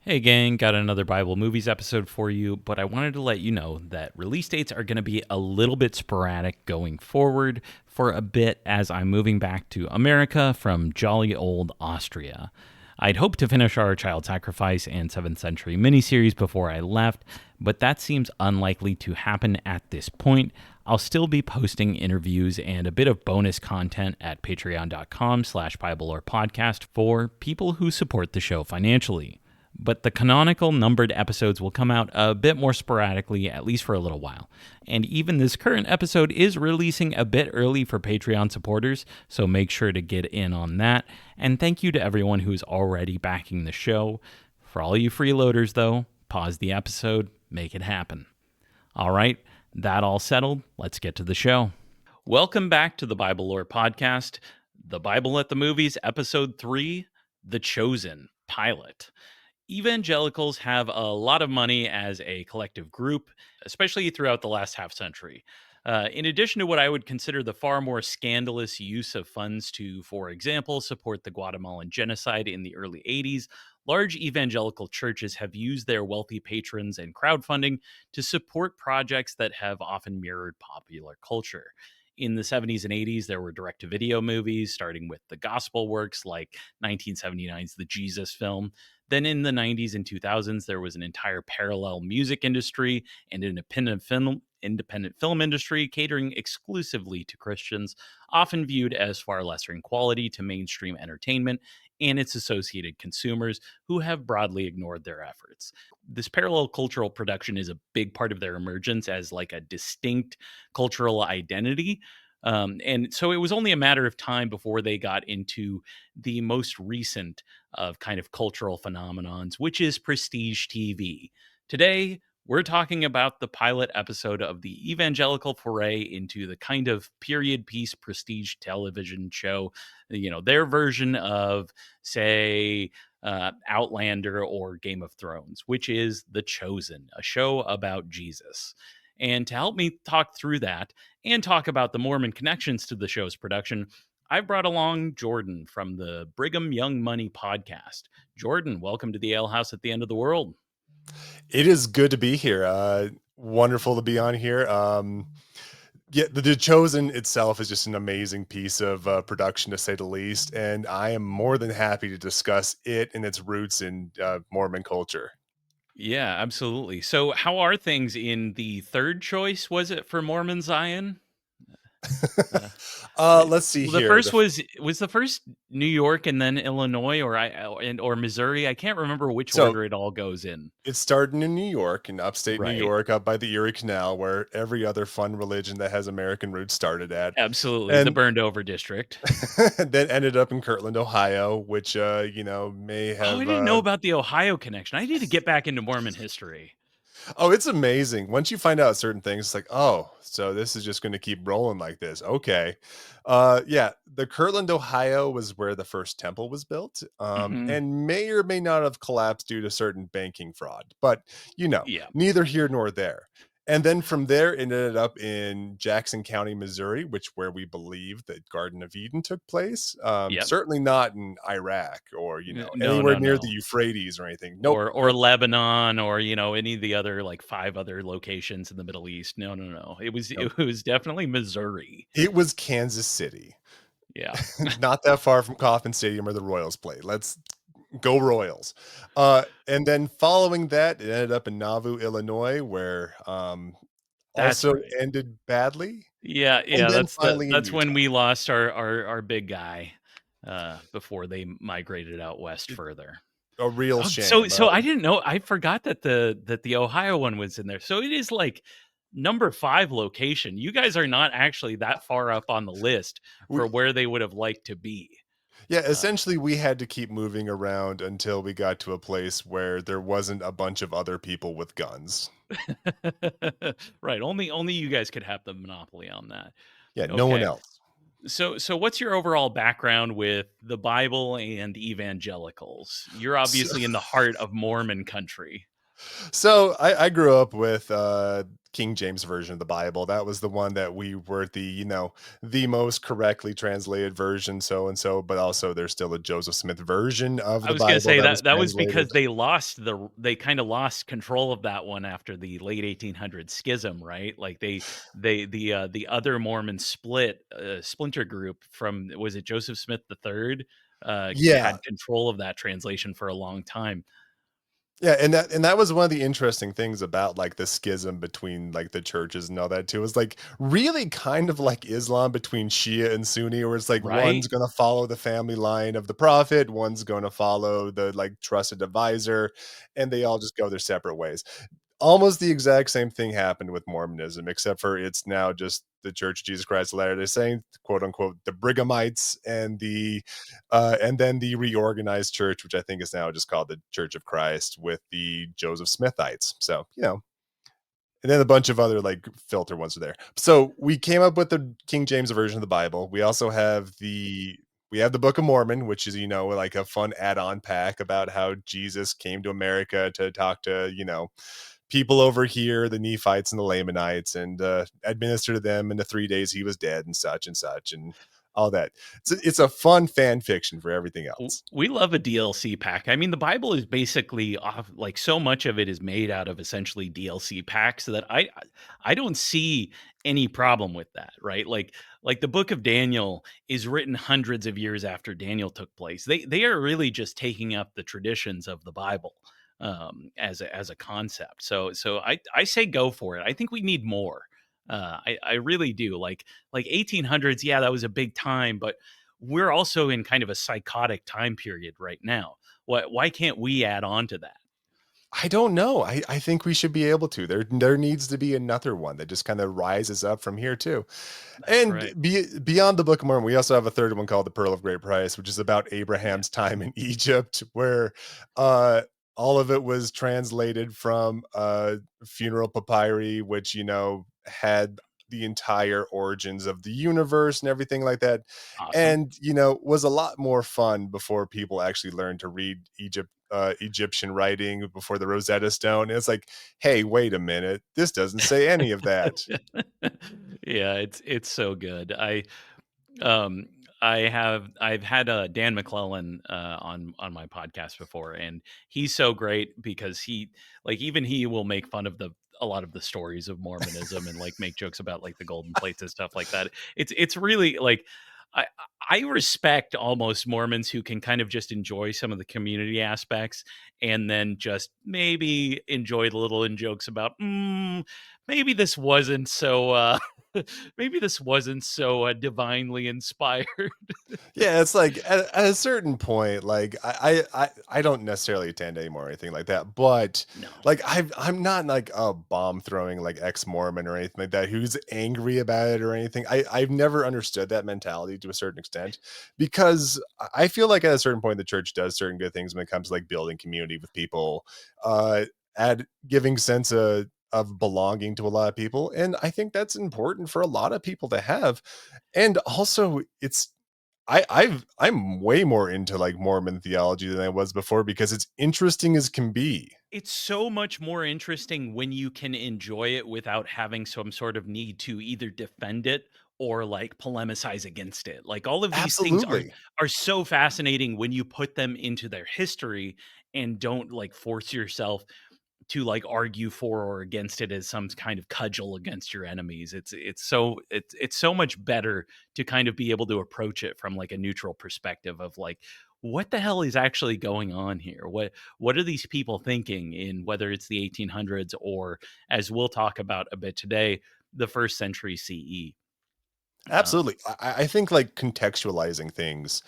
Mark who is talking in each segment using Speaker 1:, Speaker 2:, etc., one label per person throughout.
Speaker 1: Hey gang, got another Bible Movies episode for you, but I wanted to let you know that release dates are going to be a little bit sporadic going forward for a bit as I'm moving back to America from jolly old Austria. I'd hoped to finish our Child Sacrifice and 7th Century miniseries before I left, but that seems unlikely to happen at this point. I'll still be posting interviews and a bit of bonus content at patreon.com/BibleLorePodcast for people who support the show financially. But the canonical numbered episodes will come out a bit more sporadically, at least for a little while. And even this current episode is releasing a bit early for Patreon supporters, so make sure to get in on that. And thank you to everyone who's already backing the show. For all you freeloaders, though, pause the episode, make it happen. All right, that all settled, let's get to the show. Welcome back to the Bible Lore Podcast, The Bible at the Movies, Episode 3, The Chosen, Pilot. Evangelicals have a lot of money as a collective group, especially throughout the last half century. In addition to what I would consider the far more scandalous use of funds to, for example, support the Guatemalan genocide in the early 80s, large evangelical churches have used their wealthy patrons and crowdfunding to support projects that have often mirrored popular culture. In the 70s and 80s, there were direct to video movies, starting with the gospel works like 1979's The Jesus Film. Then in the 90s and 2000s, there was an entire parallel music industry and independent film industry catering exclusively to Christians, often viewed as far lesser in quality to mainstream entertainment and its associated consumers who have broadly ignored their efforts. This parallel cultural production is a big part of their emergence as like a distinct cultural identity. And so it was only a matter of time before they got into the most recent of kind of cultural phenomenons, which is prestige TV. Today, we're talking about the pilot episode of the evangelical foray into the kind of period piece prestige television show, their version of, say, Outlander or Game of Thrones, which is The Chosen, a show about Jesus. And to help me talk through that and talk about the Mormon connections to the show's production, I brought along Jordan from the Brigham Young Money podcast. Jordan, welcome to the Ale House at the End of the World.
Speaker 2: It is good to be here. Wonderful to be on here. Yeah, the Chosen itself is just an amazing piece of production, to say the least, and I am more than happy to discuss it and its roots in Mormon culture.
Speaker 1: Yeah, absolutely. So, how are things in the third choice? Was it for Mormon Zion? Uh,
Speaker 2: Let's see
Speaker 1: well, the
Speaker 2: here.
Speaker 1: first was the first New York and then Illinois or Missouri. I can't remember which
Speaker 2: So
Speaker 1: order it all goes in.
Speaker 2: it's starting in New York, in upstate New
Speaker 1: Right.
Speaker 2: York, up by the Erie Canal, where every other fun religion that has American roots started at,
Speaker 1: Absolutely, the
Speaker 2: and
Speaker 1: burned over district.
Speaker 2: then ended up in Kirtland, Ohio, which may
Speaker 1: Oh, I
Speaker 2: have
Speaker 1: didn't know about the Ohio connection. I need to get back into Mormon history.
Speaker 2: Oh, it's amazing. Once you find out certain things, it's like, oh, so this is just going to keep rolling like this. Okay. Yeah, the Kirtland, Ohio was where the first temple was built,
Speaker 1: Mhm.
Speaker 2: and may or may not have collapsed due to certain banking fraud. But,
Speaker 1: Yeah.
Speaker 2: neither here nor there. And then from there, it ended up in Jackson County, Missouri, where we believe that Garden of Eden took place.
Speaker 1: Yep.
Speaker 2: Certainly not in Iraq or,
Speaker 1: No,
Speaker 2: anywhere
Speaker 1: no,
Speaker 2: near the
Speaker 1: no.
Speaker 2: Euphrates or anything. Nope.
Speaker 1: Or Lebanon or, any of the other, like, 5 other locations in the Middle East. No, no, no. It was
Speaker 2: Nope.
Speaker 1: it was definitely Missouri.
Speaker 2: It was Kansas City.
Speaker 1: Yeah.
Speaker 2: Not that far from Kauffman Stadium or the Royals play. Let's go Royals. And then following that, it ended up in Nauvoo, Illinois, where
Speaker 1: That's
Speaker 2: also
Speaker 1: right.
Speaker 2: ended badly.
Speaker 1: Yeah,
Speaker 2: And
Speaker 1: yeah,
Speaker 2: then finally in
Speaker 1: that's when
Speaker 2: Utah.
Speaker 1: we lost our big guy, before they migrated out west
Speaker 2: It,
Speaker 1: further.
Speaker 2: a real
Speaker 1: Oh, so
Speaker 2: shame.
Speaker 1: so I didn't know. I forgot that the Ohio one was in there. So it is like number 5 location. You guys are not actually that far up on the list
Speaker 2: We,
Speaker 1: for where they would have liked to be.
Speaker 2: yeah,
Speaker 1: Uh,
Speaker 2: essentially, we had to keep moving around until we got to a place where there wasn't a bunch of other people with guns.
Speaker 1: right. Only you guys could have the monopoly on that.
Speaker 2: Yeah, no one
Speaker 1: Okay.
Speaker 2: else.
Speaker 1: So what's your overall background with the Bible and evangelicals? You're
Speaker 2: So,
Speaker 1: obviously in the heart of Mormon country.
Speaker 2: So I grew up with King James version of the Bible. That was the one that we were the most correctly translated version, so and so. But also, there's still a Joseph Smith version of
Speaker 1: I
Speaker 2: the
Speaker 1: was gonna
Speaker 2: Bible
Speaker 1: say
Speaker 2: that was
Speaker 1: that that was
Speaker 2: translated.
Speaker 1: because they kinda lost control of that one after the late 1800s schism, right? Like, the other Mormon splinter group from was it Joseph Smith III?
Speaker 2: Yeah,
Speaker 1: Had control of that translation for a long time.
Speaker 2: yeah, and that was one of the interesting things about like the schism between like the churches and all that too. Is like really kind of like Islam between Shia and Sunni, where it's like one's
Speaker 1: Right?
Speaker 2: gonna follow the family line of the prophet, one's gonna follow the like trusted advisor, and they all just go their separate ways. Almost the exact same thing happened with Mormonism, except for it's now just the Church of Jesus Christ of Latter-day Saints, quote unquote, the Brighamites, and then the reorganized church, which I think is now just called the Church of Christ, with the Joseph Smithites. So and then a bunch of other like filter ones are there. So we came up with the King James version of the Bible. We have the Book of Mormon, which is like a fun add-on pack about how Jesus came to America to talk to people over here, the Nephites and the Lamanites, and administer to them. In the 3 days he was dead, and such, and all that. It's a fun fan fiction for everything else.
Speaker 1: We love a DLC pack. I mean, the Bible is basically off like so much of it is made out of essentially DLC packs that I don't see any problem with that, right? Like the book of Daniel is written hundreds of years after Daniel took place. They are really just taking up the traditions of the Bible as a concept. So I say go for it. I think we need more. I really do. Like 1800s, yeah, that was a big time, but we're also in kind of a psychotic time period right now. Why can't we add on to that?
Speaker 2: I don't know. I think we should be able to. There needs to be another one that just kind of rises up from here too.
Speaker 1: That's
Speaker 2: And
Speaker 1: right.
Speaker 2: beyond the Book of Mormon, we also have a third one called the Pearl of Great Price, which is about
Speaker 1: Yeah.
Speaker 2: Abraham's time in Egypt, where uh, all of it was translated from funeral papyri, which had the entire origins of the universe and everything like that,
Speaker 1: Awesome.
Speaker 2: and was a lot more fun before people actually learned to read Egyptian writing before the Rosetta Stone. It's like, hey, wait a minute, this doesn't say any of that.
Speaker 1: Yeah, it's so good. Um I've had Dan McClellan on my podcast before, and he's so great because even he will make fun of the a lot of the stories of Mormonism and like make jokes about like the golden plates and stuff like that. It's really like I I respect almost Mormons who can kind of just enjoy some of the community aspects and then just maybe enjoy the little in jokes about maybe this wasn't so maybe this wasn't so divinely inspired.
Speaker 2: Yeah, it's like at a certain point, like I don't necessarily attend anymore or anything like that, but
Speaker 1: No.
Speaker 2: like I'm not like a bomb throwing like ex Mormon or anything like that who's angry about it or anything. I've never understood that mentality to a certain extent, because I feel like at a certain point the church does certain good things when it comes to like building community with people, uh, add giving sense of belonging to a lot of people, and I think that's important for a lot of people to have. And also, I'm way more into like Mormon theology than I was before, because it's interesting as can be.
Speaker 1: It's so much more interesting when you can enjoy it without having some sort of need to either defend it or like polemicize against it. Like all of these things
Speaker 2: Absolutely.
Speaker 1: are so fascinating when you put them into their history and don't like force yourself to like argue for or against it as some kind of cudgel against your enemies. It's so much better to kind of be able to approach it from like a neutral perspective of like what the hell is actually going on here? What are these people thinking in whether it's the 1800s or as we'll talk about a bit today, the first century CE. Um,
Speaker 2: Absolutely. I think like contextualizing things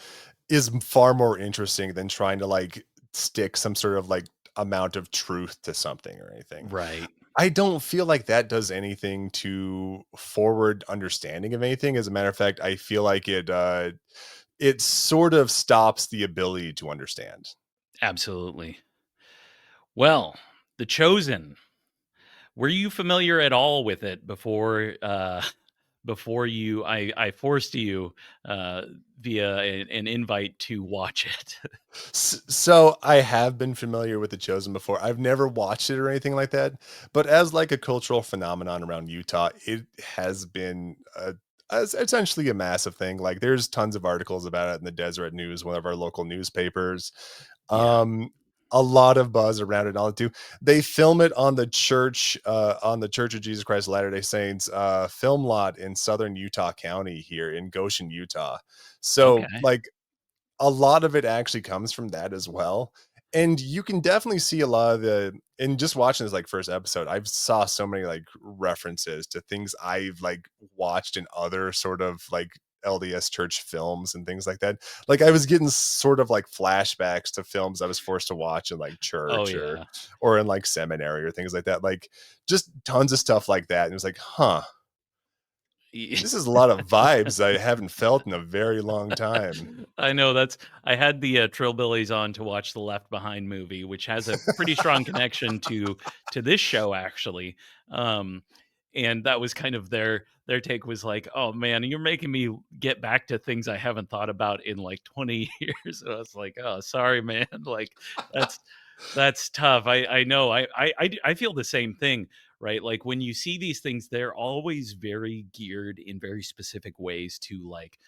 Speaker 2: is far more interesting than trying to like stick some sort of like amount of truth to something or anything.
Speaker 1: right.
Speaker 2: I don't feel like that does anything to forward understanding of anything. As a matter of fact, I feel like it sort of stops the ability to understand.
Speaker 1: Absolutely. Well, The Chosen. Were you familiar at all with it before before I forced you uh, via an invite to watch it.
Speaker 2: So I have been familiar with The Chosen before. I've never watched it or anything like that, but as like a cultural phenomenon around Utah, it has been as essentially a massive thing. Like there's tons of articles about it in the Deseret News, one of our local newspapers.
Speaker 1: Yeah.
Speaker 2: Um, a lot of buzz around it and all that too. They film it on the Church of Jesus Christ of Latter-day Saints film lot in southern Utah County here in Goshen, Utah. So
Speaker 1: Okay.
Speaker 2: like a lot of it actually comes from that as well. And you can definitely see a lot of the and just watching this like first episode, I've saw so many like references to things I've like watched in other sort of like LDS church films and things like that. Like I was getting sort of like flashbacks to films I was forced to watch in like
Speaker 1: Oh
Speaker 2: church
Speaker 1: yeah.
Speaker 2: or in like seminary or things like that. Like just tons of stuff like that. And it was like, huh, this is a lot of vibes I haven't felt in a very long time.
Speaker 1: I know that's I had the Trillbillies on to watch the Left Behind movie, which has a pretty strong connection to this show actually. Um, and that was kind of their take was like, "Oh man, you're making me get back to things I haven't thought about in like 20 years." And I was like, "Oh, sorry, man. Like that's that's tough. I know. I feel the same thing, right? Like when you see these things, they're always very geared in very specific ways to like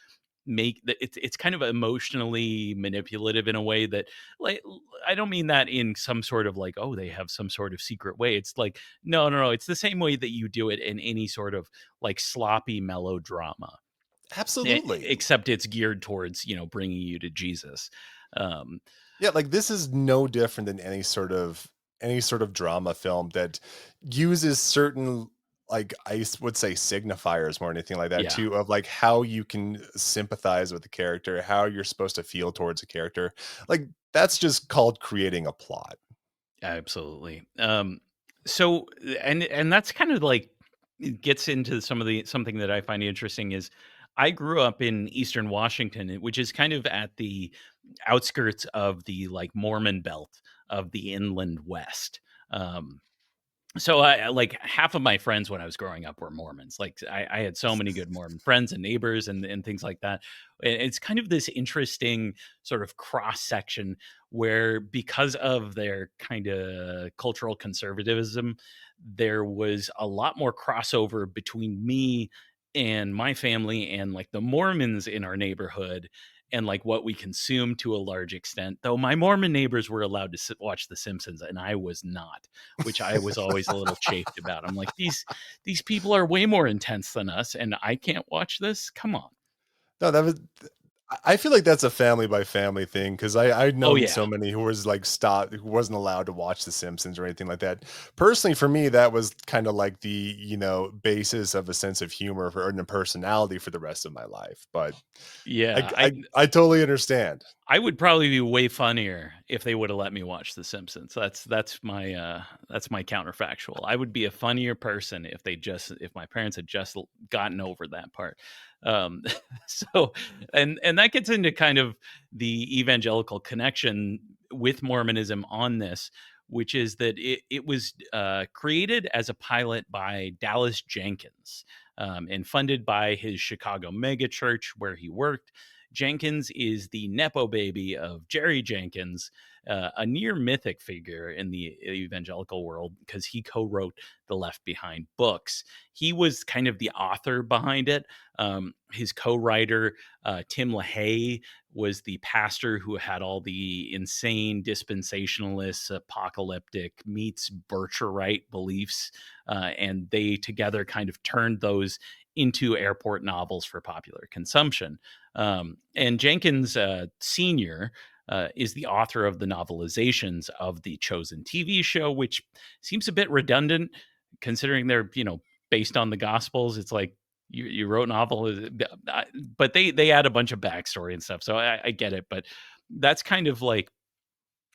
Speaker 1: make the it's kind of emotionally manipulative in a way that like I don't mean that in some sort of like, oh, they have some sort of secret way. It's like, no, it's the same way that you do it in any sort of like sloppy melodrama,
Speaker 2: Absolutely.
Speaker 1: except it's geared towards, bringing you to Jesus. Um,
Speaker 2: Yeah, like this is no different than any sort of drama film that uses certain like would say signifiers more than anything like that
Speaker 1: yeah.
Speaker 2: too of like how you can sympathize with the character, how you're supposed to feel towards a character. Like that's just called creating a plot.
Speaker 1: Absolutely. So and that's kind of like it gets into something that I find interesting is I grew up in Eastern Washington, which is kind of at the outskirts of the like Mormon belt of the inland West. Um, so like half of my friends when I was growing up were Mormons. Like I had so many good Mormon friends and neighbors and things like that. It's kind of this interesting sort of cross section where because of their kind of cultural conservatism, there was a lot more crossover between me and my family and like the Mormons in our neighborhood and like what we consume to a large extent. Though my Mormon neighbors were allowed to watch The Simpsons and I was not, which I was always a little chafed about. I'm like, these people are way more intense than us, and I can't watch this. Come on.
Speaker 2: No, that was I feel like that's a family by family thing because I've
Speaker 1: Oh
Speaker 2: known
Speaker 1: yeah,
Speaker 2: so many who was like stopped who wasn't allowed to watch The Simpsons or anything like that. Personally, for me, that was kind of like the basis of a sense of humor and a personality for the rest of my life. But I
Speaker 1: yeah.
Speaker 2: I, I totally understand.
Speaker 1: I would probably be way funnier if they would have let me watch The Simpsons. That's my counterfactual. I would be a funnier person if my parents had just gotten over that part. Um, so and that gets into kind of the evangelical connection with Mormonism on this, which is that it was created as a pilot by Dallas Jenkins and funded by his Chicago megachurch where he worked. Jenkins is the Nepo baby of Jerry Jenkins, a near mythic figure in the evangelical world because he co wrote the Left Behind books. He was kind of the author behind it. His co writer, Tim LaHaye, was the pastor who had all the insane dispensationalist, apocalyptic, meets Bircherite beliefs. And they together kind of turned those into airport novels for popular consumption. And Jenkins Sr. Is the author of the novelizations of the Chosen TV show, which seems a bit redundant considering they're, based on the Gospels. It's like you wrote a novel, but they add a bunch of backstory and stuff. So I get it. But that's kind of like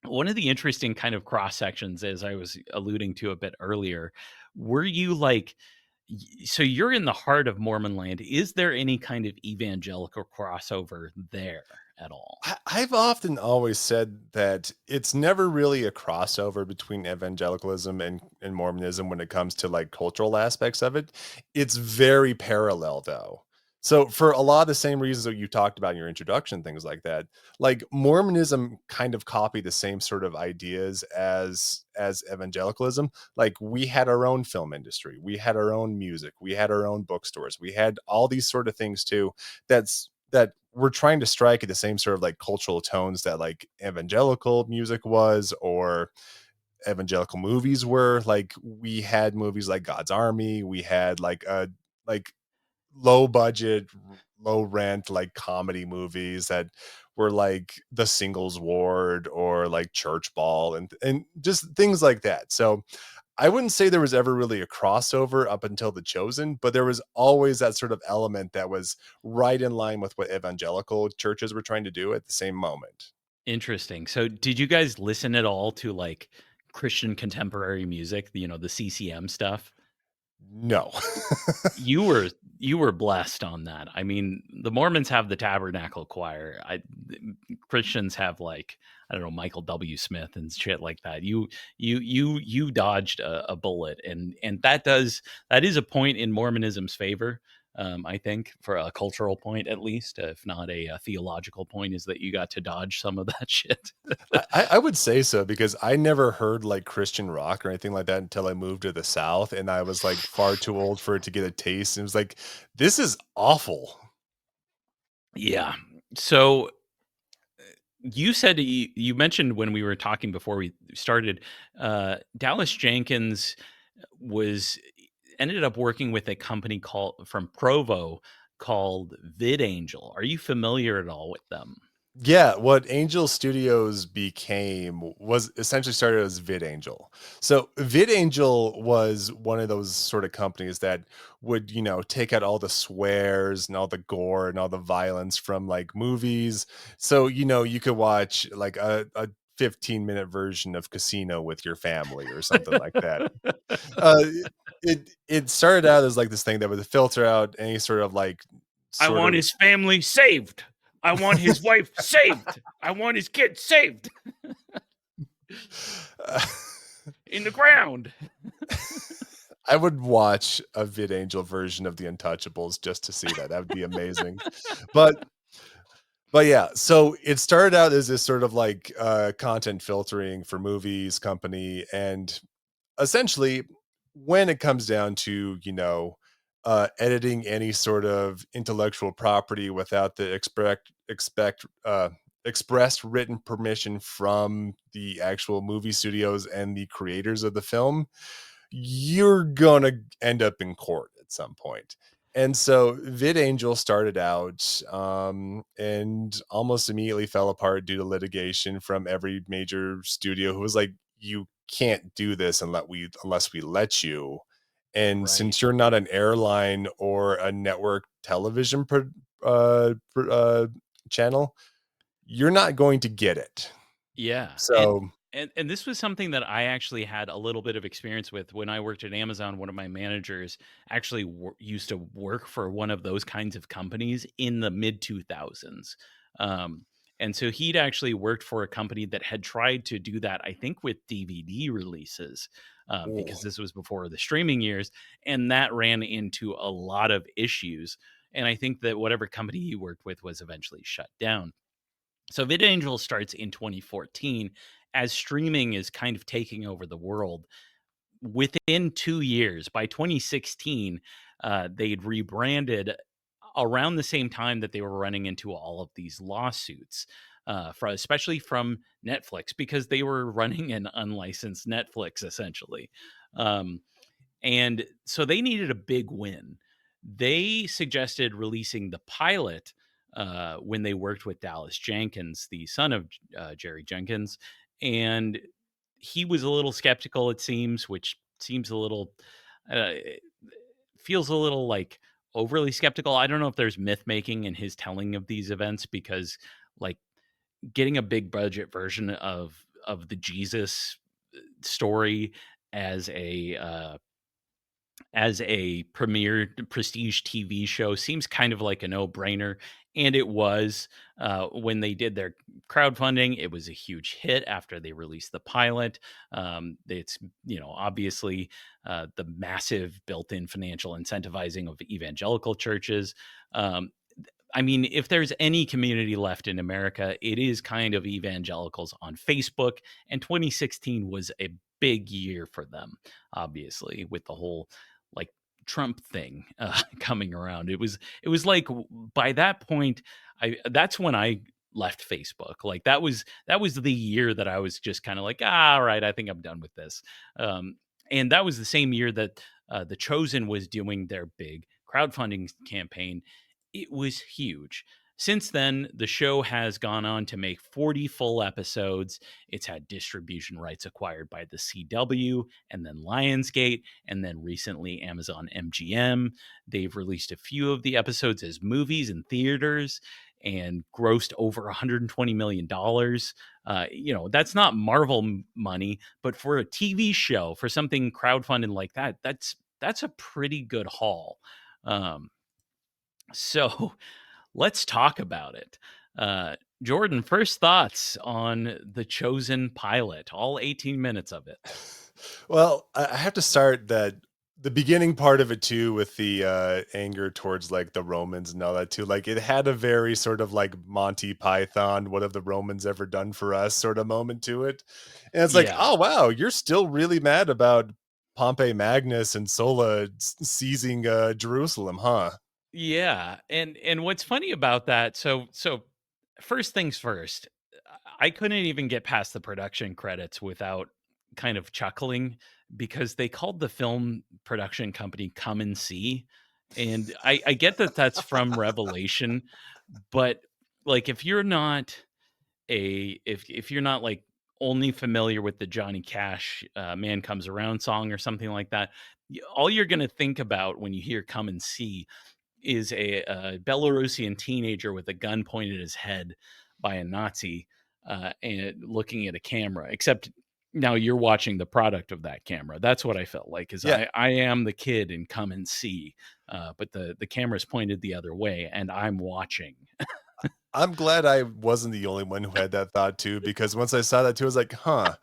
Speaker 1: one of the interesting kind of cross sections, as I was alluding to a bit earlier. Were you like, so you're in the heart of Mormon land. Is there any kind of evangelical crossover there? at all.
Speaker 2: I've often always said that it's never really a crossover between evangelicalism and Mormonism when it comes to like cultural aspects of it. It's very parallel though. So for a lot of the same reasons that you talked about in your introduction, things like that, like Mormonism kind of copied the same sort of ideas as evangelicalism. Like we had our own film industry, we had our own music, we had our own bookstores, we had all these sort of things too. That we're trying to strike at the same sort of like cultural tones that like evangelical music was, or evangelical movies were. Like we had movies like God's Army, we had like low budget, low rent, like comedy movies that were like The Singles Ward or like Church Ball and just things like that. So I wouldn't say there was ever really a crossover up until The Chosen, but there was always that sort of element that was right in line with what evangelical churches were trying to do at the same moment.
Speaker 1: Interesting. So did you guys listen at all to like Christian contemporary music, the CCM stuff?
Speaker 2: No.
Speaker 1: You were you were blessed on that. I mean, the Mormons have the Tabernacle Choir. Christians have like, I don't know, Michael W. Smith and shit like that. You dodged a bullet, and that is a point in Mormonism's favor. I think for a cultural point, at least, if not a theological point, is that you got to dodge some of that shit.
Speaker 2: I would say so because I never heard like Christian rock or anything like that until I moved to the South, and I was like far too old for it to get a taste. And it was like, this is awful.
Speaker 1: Yeah. So you said you mentioned when we were talking before we started, Dallas Jenkins was ended up working with a company called from Provo called VidAngel. Are you familiar at all with them?
Speaker 2: Yeah, what Angel Studios became was essentially started as VidAngel. So VidAngel was one of those sort of companies that would, take out all the swears and all the gore and all the violence from like movies. So, you could watch like a 15-minute version of Casino with your family or something like that. Uh, it started out as like this thing that would filter out any sort of like
Speaker 1: I
Speaker 2: sort
Speaker 1: want
Speaker 2: of
Speaker 1: his family saved. I want his wife saved. I want his kids saved in the ground.
Speaker 2: I would watch a VidAngel version of The Untouchables just to see that. That would be amazing. But but yeah, so it started out as this sort of like content filtering for movies company, and essentially when it comes down to, editing any sort of intellectual property without the expressed written permission from the actual movie studios and the creators of the film, you're gonna end up in court at some point. And so VidAngel started out and almost immediately fell apart due to litigation from every major studio who was like, you can't do this unless we let you. And
Speaker 1: Right.
Speaker 2: since you're not an airline or a network television channel, you're not going to get it.
Speaker 1: Yeah, and
Speaker 2: So,
Speaker 1: and this was something that I actually had a little bit of experience with when I worked at Amazon. One of my managers actually used to work for one of those kinds of companies in the mid 2000s. Um, and so he'd actually worked for a company that had tried to do that, I think, with DVD releases, because
Speaker 2: oh,
Speaker 1: this was before the streaming years, and that ran into a lot of issues. And I think that whatever company he worked with was eventually shut down. So VidAngel starts in 2014 as streaming is kind of taking over the world. Within 2 years, by 2016, they'd rebranded around the same time that they were running into all of these lawsuits, especially from Netflix, because they were running an unlicensed Netflix essentially. Um, and so they needed a big win. They suggested releasing the pilot when they worked with Dallas Jenkins, the son of Jerry Jenkins. And he was a little skeptical, it seems, which seems a little, feels a little like overly skeptical. I don't know if there's myth making in his telling of these events because, like, getting a big budget version of the Jesus story as a as a premier prestige TV show seems kind of like a no-brainer, and it was. When they did their crowdfunding, it was a huge hit after they released the pilot. It's, obviously, the massive built-in financial incentivizing of evangelical churches. Um, I mean, if there's any community left in America, it is kind of evangelicals on Facebook, and 2016 was a big year for them, obviously, with the whole like Trump thing coming around. It was like by that point, I that's when I left Facebook. Like that was the year that I was just kind of like, all right, I think I'm done with this. Um, and that was the same year that The Chosen was doing their big crowdfunding campaign. It was huge. Since then, the show has gone on to make 40 full episodes. It's had distribution rights acquired by the CW and then Lionsgate, and then recently Amazon MGM. They've released a few of the episodes as movies in theaters and grossed over $120 million. That's not Marvel money, but for a TV show, for something crowdfunded like that, that's a pretty good haul. Um, so let's talk about it. Jordan, first thoughts on The Chosen pilot, all 18 minutes of it.
Speaker 2: Well, I have to start that the beginning part of it too with the anger towards like the Romans and all that too. Like it had a very sort of like Monty Python, what have the Romans ever done for us sort of moment to it. And it's like,
Speaker 1: Yeah.
Speaker 2: oh wow, you're still really mad about Pompey Magnus and Sulla seizing Jerusalem, huh?
Speaker 1: Yeah. And what's funny about that, so first things first, I couldn't even get past the production credits without kind of chuckling because they called the film production company Come and See. And I get that that's from Revelation, but like if you're not like only familiar with the Johnny Cash "Man Comes Around" song or something like that, all you're gonna think about when you hear "Come and See" is a Belarusian teenager with a gun pointed at his head by a Nazi and looking at a camera. Except now you're watching the product of that camera. That's what I felt like. Is
Speaker 2: Yeah.
Speaker 1: I am the kid in "Come and See," but the camera's pointed the other way, and I'm watching.
Speaker 2: I'm glad I wasn't the only one who had that thought too, because once I saw that too, I was like, huh,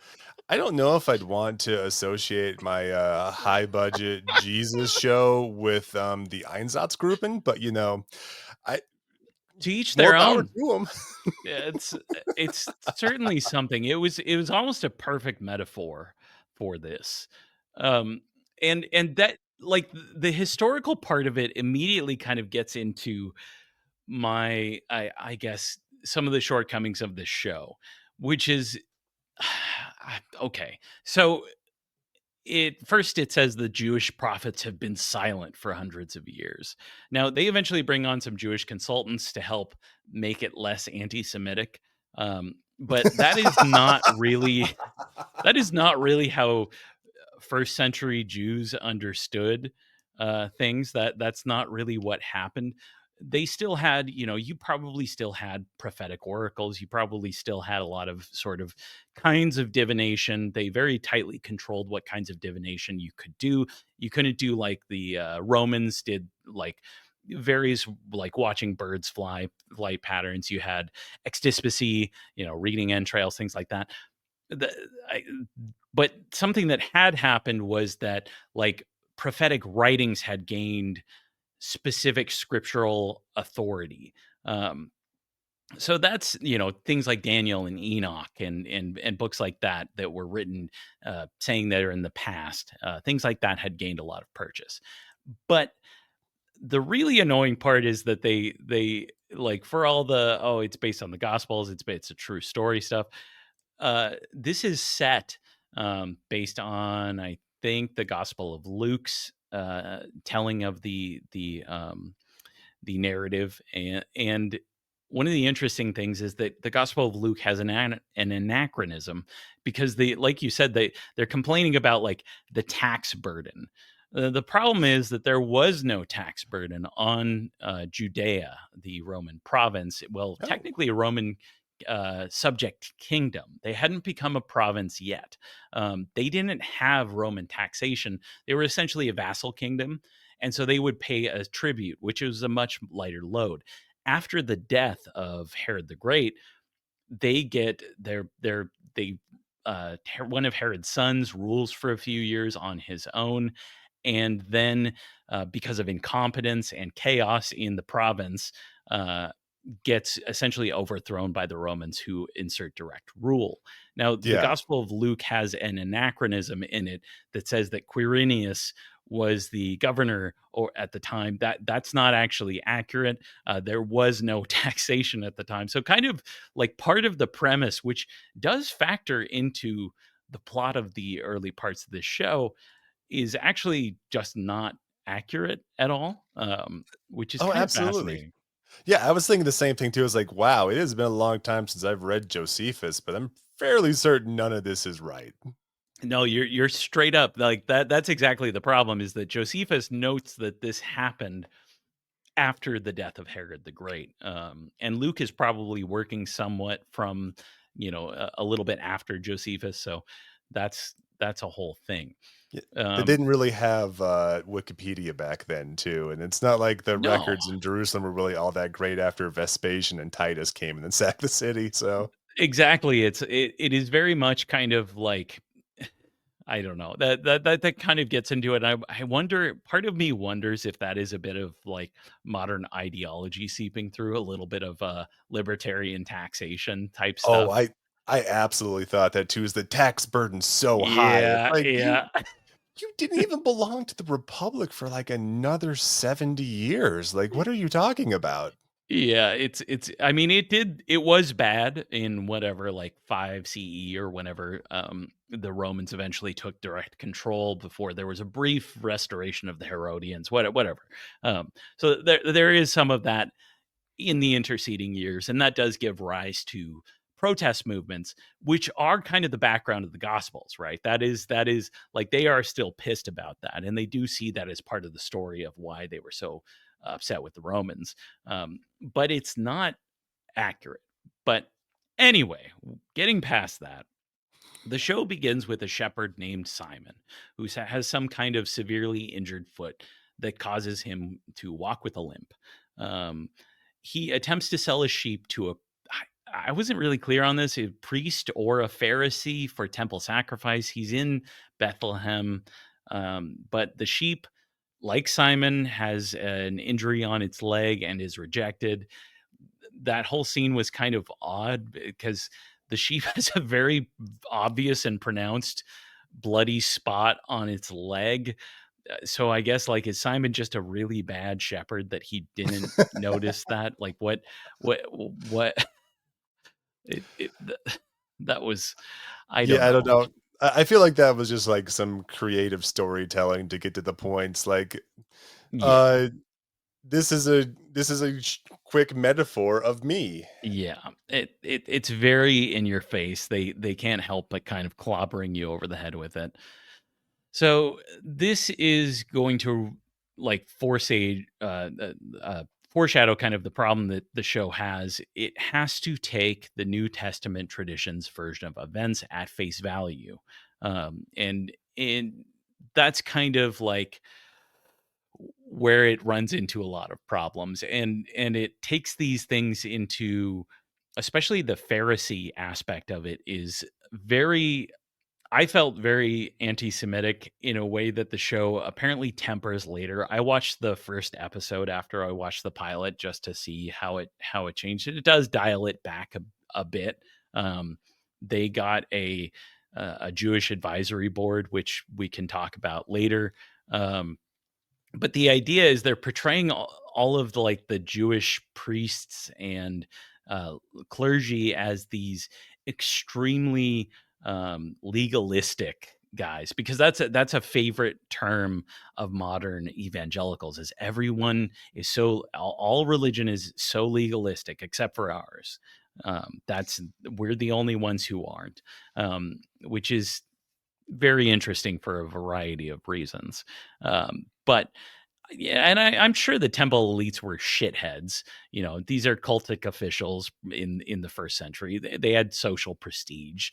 Speaker 2: I don't know if I'd want to associate my high budget Jesus show with the Einsatzgruppen, but I
Speaker 1: To each
Speaker 2: more
Speaker 1: their
Speaker 2: power
Speaker 1: own.
Speaker 2: to them.
Speaker 1: Yeah, it's certainly something. It was almost a perfect metaphor for this. Um, and that like the historical part of it immediately kind of gets into I guess some of the shortcomings of this show, which is okay. So it says the Jewish prophets have been silent for hundreds of years. Now they eventually bring on some Jewish consultants to help make it less anti-Semitic, but that is not really how first century Jews understood things. That's not really what happened. They still had, you probably still had prophetic oracles. You probably still had a lot of sort of kinds of divination. They very tightly controlled what kinds of divination you could do. You couldn't do like the Romans did, like various like watching birds flight patterns. You had extispicy, reading entrails, things like that. the, I, but something that had happened was that like prophetic writings had gained specific scriptural authority. Um, so that's things like Daniel and Enoch and books like that were written saying that are in the past. Things like that had gained a lot of purchase. But the really annoying part is that they like for all the it's based on the Gospels, it's a true story stuff. This is set based on, I think, the Gospel of Luke's telling of the narrative, and one of the interesting things is that the Gospel of Luke has an anachronism because they, like you said, they're complaining about like the tax burden. The problem is that there was no tax burden on Judea, the Roman province. Well,
Speaker 2: Oh,
Speaker 1: technically a Roman subject kingdom. They hadn't become a province yet. They didn't have Roman taxation. They were essentially a vassal kingdom. And so they would pay a tribute, which was a much lighter load. After the death of Herod the Great, they get they one of Herod's sons rules for a few years on his own, and then because of incompetence and chaos in the province, uh, gets essentially overthrown by the Romans, who insert direct rule. Now, the
Speaker 2: Yeah.
Speaker 1: Gospel of Luke has an anachronism in it that says that Quirinius was the governor or at the time. That's not actually accurate. There was no taxation at the time. So kind of like part of the premise, which does factor into the plot of the early parts of this show, is actually just not accurate at all, which is
Speaker 2: Oh,
Speaker 1: kind of
Speaker 2: absolutely.
Speaker 1: fascinating.
Speaker 2: Yeah, I was thinking the same thing too. I was like, wow, it has been a long time since I've read Josephus, but I'm fairly certain none of this is right.
Speaker 1: No, you're straight up like that. That's exactly the problem. Is that Josephus notes that this happened after the death of Herod the Great, and Luke is probably working somewhat from a little bit after Josephus. So that's a whole thing.
Speaker 2: Yeah, they
Speaker 1: Um,
Speaker 2: didn't really have, Wikipedia back then too, and it's not like the
Speaker 1: no,
Speaker 2: records in Jerusalem were really all that great after Vespasian and Titus came and then sacked the city, so
Speaker 1: exactly. It is very much kind of like I don't know. That kind of gets into it. I wonder, part of me wonders if that is a bit of like modern ideology seeping through, a little bit of libertarian taxation type
Speaker 2: oh,
Speaker 1: stuff.
Speaker 2: I absolutely thought that too, is the tax burden so high, it's
Speaker 1: Yeah,
Speaker 2: like,
Speaker 1: yeah.
Speaker 2: you didn't even belong to the republic for, like, another 70 years, like, what are you talking about?
Speaker 1: Yeah, it's I mean it was bad in whatever like 5 CE or whenever the Romans eventually took direct control before there was a brief restoration of the Herodians, whatever. So there is some of that in the interceding years, and that does give rise to protest movements, which are kind of the background of the Gospels, right? That is like they are still pissed about that, and they do see that as part of the story of why they were so upset with the Romans. But it's not accurate. But anyway, getting past that, the show begins with a shepherd named Simon, who has some kind of severely injured foot that causes him to walk with a limp. Um, he attempts to sell his sheep to I wasn't really clear on this, a priest or a Pharisee for temple sacrifice. He's in Bethlehem, but the sheep, like Simon, has an injury on its leg and is rejected. That whole scene was kind of odd because the sheep has a very obvious and pronounced bloody spot on its leg. So I guess like is Simon just a really bad shepherd that he didn't notice that? Like what that was I don't
Speaker 2: Yeah, I don't
Speaker 1: know.
Speaker 2: know. I feel like that was just, like, some creative storytelling to get to the points, like,
Speaker 1: Yeah.
Speaker 2: uh, this is a quick metaphor of me.
Speaker 1: Yeah. It's very in your face. They can't help but kind of clobbering you over the head with it. So this is going to like foreshadow kind of the problem that the show has. It has to take the New Testament tradition's version of events at face value, and that's kind of like where it runs into a lot of problems, and it takes these things into, especially the Pharisee aspect of it is very, I felt very anti-Semitic in a way that the show apparently tempers later. I watched the first episode after I watched the pilot just to see how it changed. It does dial it back a bit. They got a Jewish advisory board, which we can talk about later. But the idea is they're portraying all of the like the Jewish priests and clergy as these extremely legalistic guys, because that's a favorite term of modern evangelicals, is everyone is so all religion is so legalistic except for ours. That's We're the only ones who aren't, which is very interesting for a variety of reasons. But Yeah, and I'm sure the temple elites were shitheads. These are cultic officials in the first century. They had social prestige,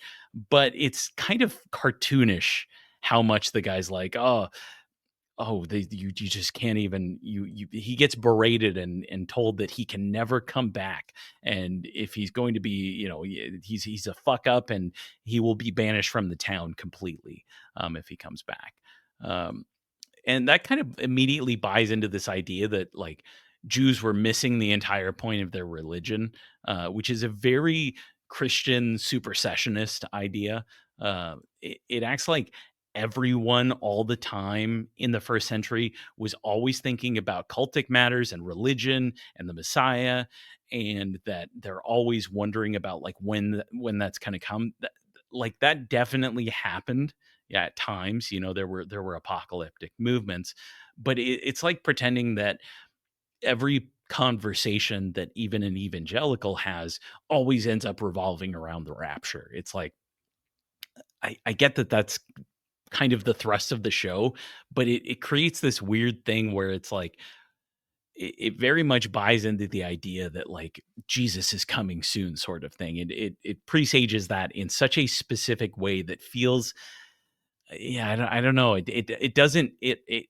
Speaker 1: but it's kind of cartoonish how much the guy's like, you just can't even he gets berated and told that he can never come back, and if he's going to be, he's a fuck up, and he will be banished from the town completely, if he comes back. Um, and that kind of immediately buys into this idea that like Jews were missing the entire point of their religion, which is a very Christian supersessionist idea. It acts like everyone all the time in the first century was always thinking about cultic matters and religion and the Messiah, and that they're always wondering about like when that's going to come. Like that definitely happened, yeah, at times. There were apocalyptic movements, but it's like pretending that every conversation that even an evangelical has always ends up revolving around the rapture. It's like I get that that's kind of the thrust of the show, but it creates this weird thing where it's like it very much buys into the idea that like Jesus is coming soon, sort of thing. And it presages that in such a specific way that feels, yeah, I don't know. It doesn't it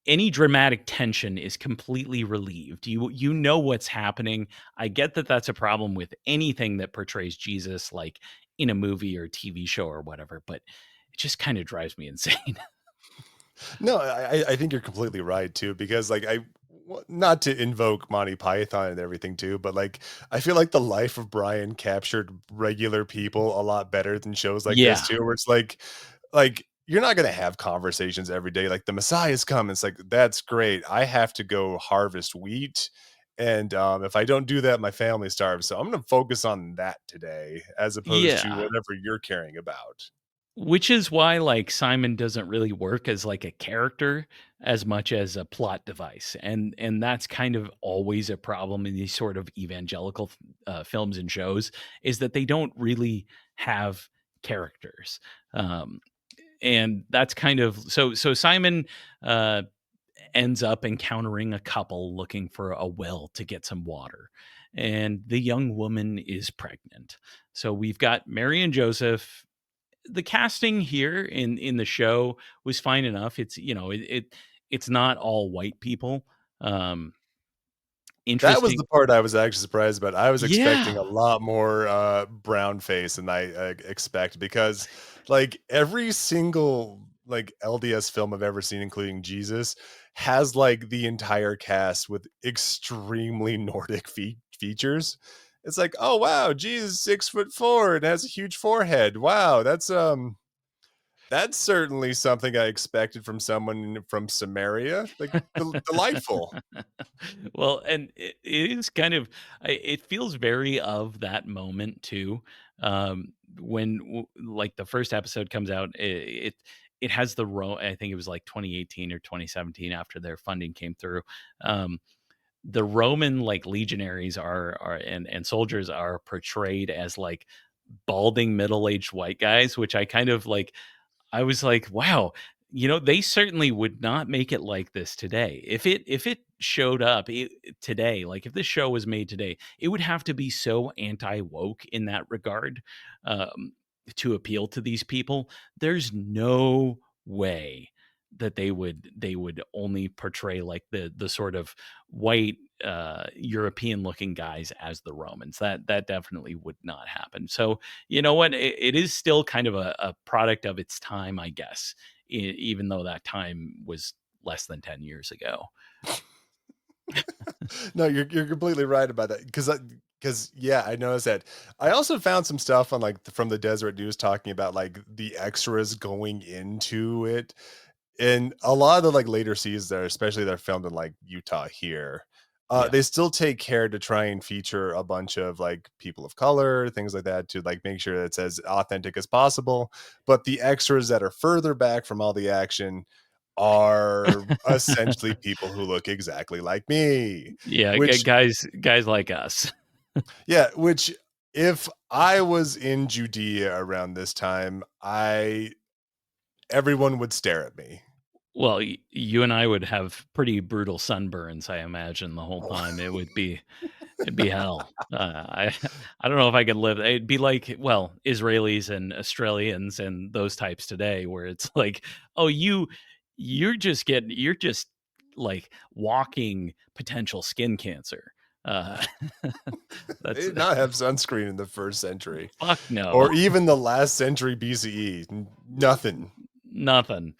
Speaker 1: any dramatic tension is completely relieved. You know what's happening. I get that that's a problem with anything that portrays Jesus like in a movie or TV show or whatever, but it just kind of drives me insane.
Speaker 2: No, I think you're completely right too, because like not to invoke Monty Python and everything too, but like I feel like the life of Brian captured regular people a lot better than shows like this
Speaker 1: Yeah.
Speaker 2: too, where it's like you're not gonna have conversations every day like the Messiah's come. It's like that's great. I have to go harvest wheat. And if I don't do that, my family starves. So I'm going to focus on that today, as opposed to
Speaker 1: Yeah.
Speaker 2: whatever you're caring about.
Speaker 1: Which is why, like, Simon doesn't really work as, like, a character as much as a plot device, and that's kind of always a problem in these sort of evangelical, films and shows, is that they don't really have characters, and that's kind of so Simon, uh, ends up encountering a couple looking for a well to get some water, and the young woman is pregnant. So we've got Mary and Joseph. The casting here in the show was fine enough. It's, it's not all white people. Um,
Speaker 2: That was
Speaker 1: interesting.
Speaker 2: the part I was actually surprised about. I was expecting a
Speaker 1: Yeah.
Speaker 2: lot more, brown face than I, expect, because, like, every single, like, LDS film I've ever seen, including Jesus, has, like, the entire cast with extremely Nordic features. It's like, "Oh, wow, Jesus 6'4" and has a huge forehead. Wow, that's certainly something I expected from someone from Samaria. Like, delightful."
Speaker 1: Well, and it is kind of, it feels very of that moment too. When like the first episode comes out, it has I think it was like 2018 or 2017 after their funding came through. Um, the Roman like legionaries are and soldiers are portrayed as like balding middle-aged white guys, which I kind of like. I was like, wow, they certainly would not make it like this today. If it showed up today, like if this show was made today, it would have to be so anti-woke in that regard, um, to appeal to these people. There's no way that they would only portray like the sort of white, European looking guys as the Romans. That definitely would not happen. So you know what? It is still kind of a product of its time, I guess, even though that time was less than 10 years ago.
Speaker 2: No, you're completely right about that, because yeah, I noticed that. I also found some stuff on like from the Deseret News talking about like the extras going into it, and a lot of the like later seasons there, especially they're filmed in like Utah here.
Speaker 1: Yeah.
Speaker 2: They still take care to try and feature a bunch of like people of color, things like that, to like make sure that it's as authentic as possible. But the extras that are further back from all the action are essentially people who look exactly like me,
Speaker 1: Yeah,
Speaker 2: which
Speaker 1: guys like us.
Speaker 2: yeah, which if I was in Judea around this time, I everyone would stare at me.
Speaker 1: Well, you and I would have pretty brutal sunburns, I imagine, the whole
Speaker 2: Oh.
Speaker 1: time. It'd be hell. I I don't know if I could live. It'd be like, well, Israelis and Australians and those types today, where it's like, oh, you're just like walking potential skin cancer. Uh,
Speaker 2: They
Speaker 1: that's
Speaker 2: did not have sunscreen in the first century
Speaker 1: fuck no,
Speaker 2: or even the last century BCE. Nothing.
Speaker 1: nothing.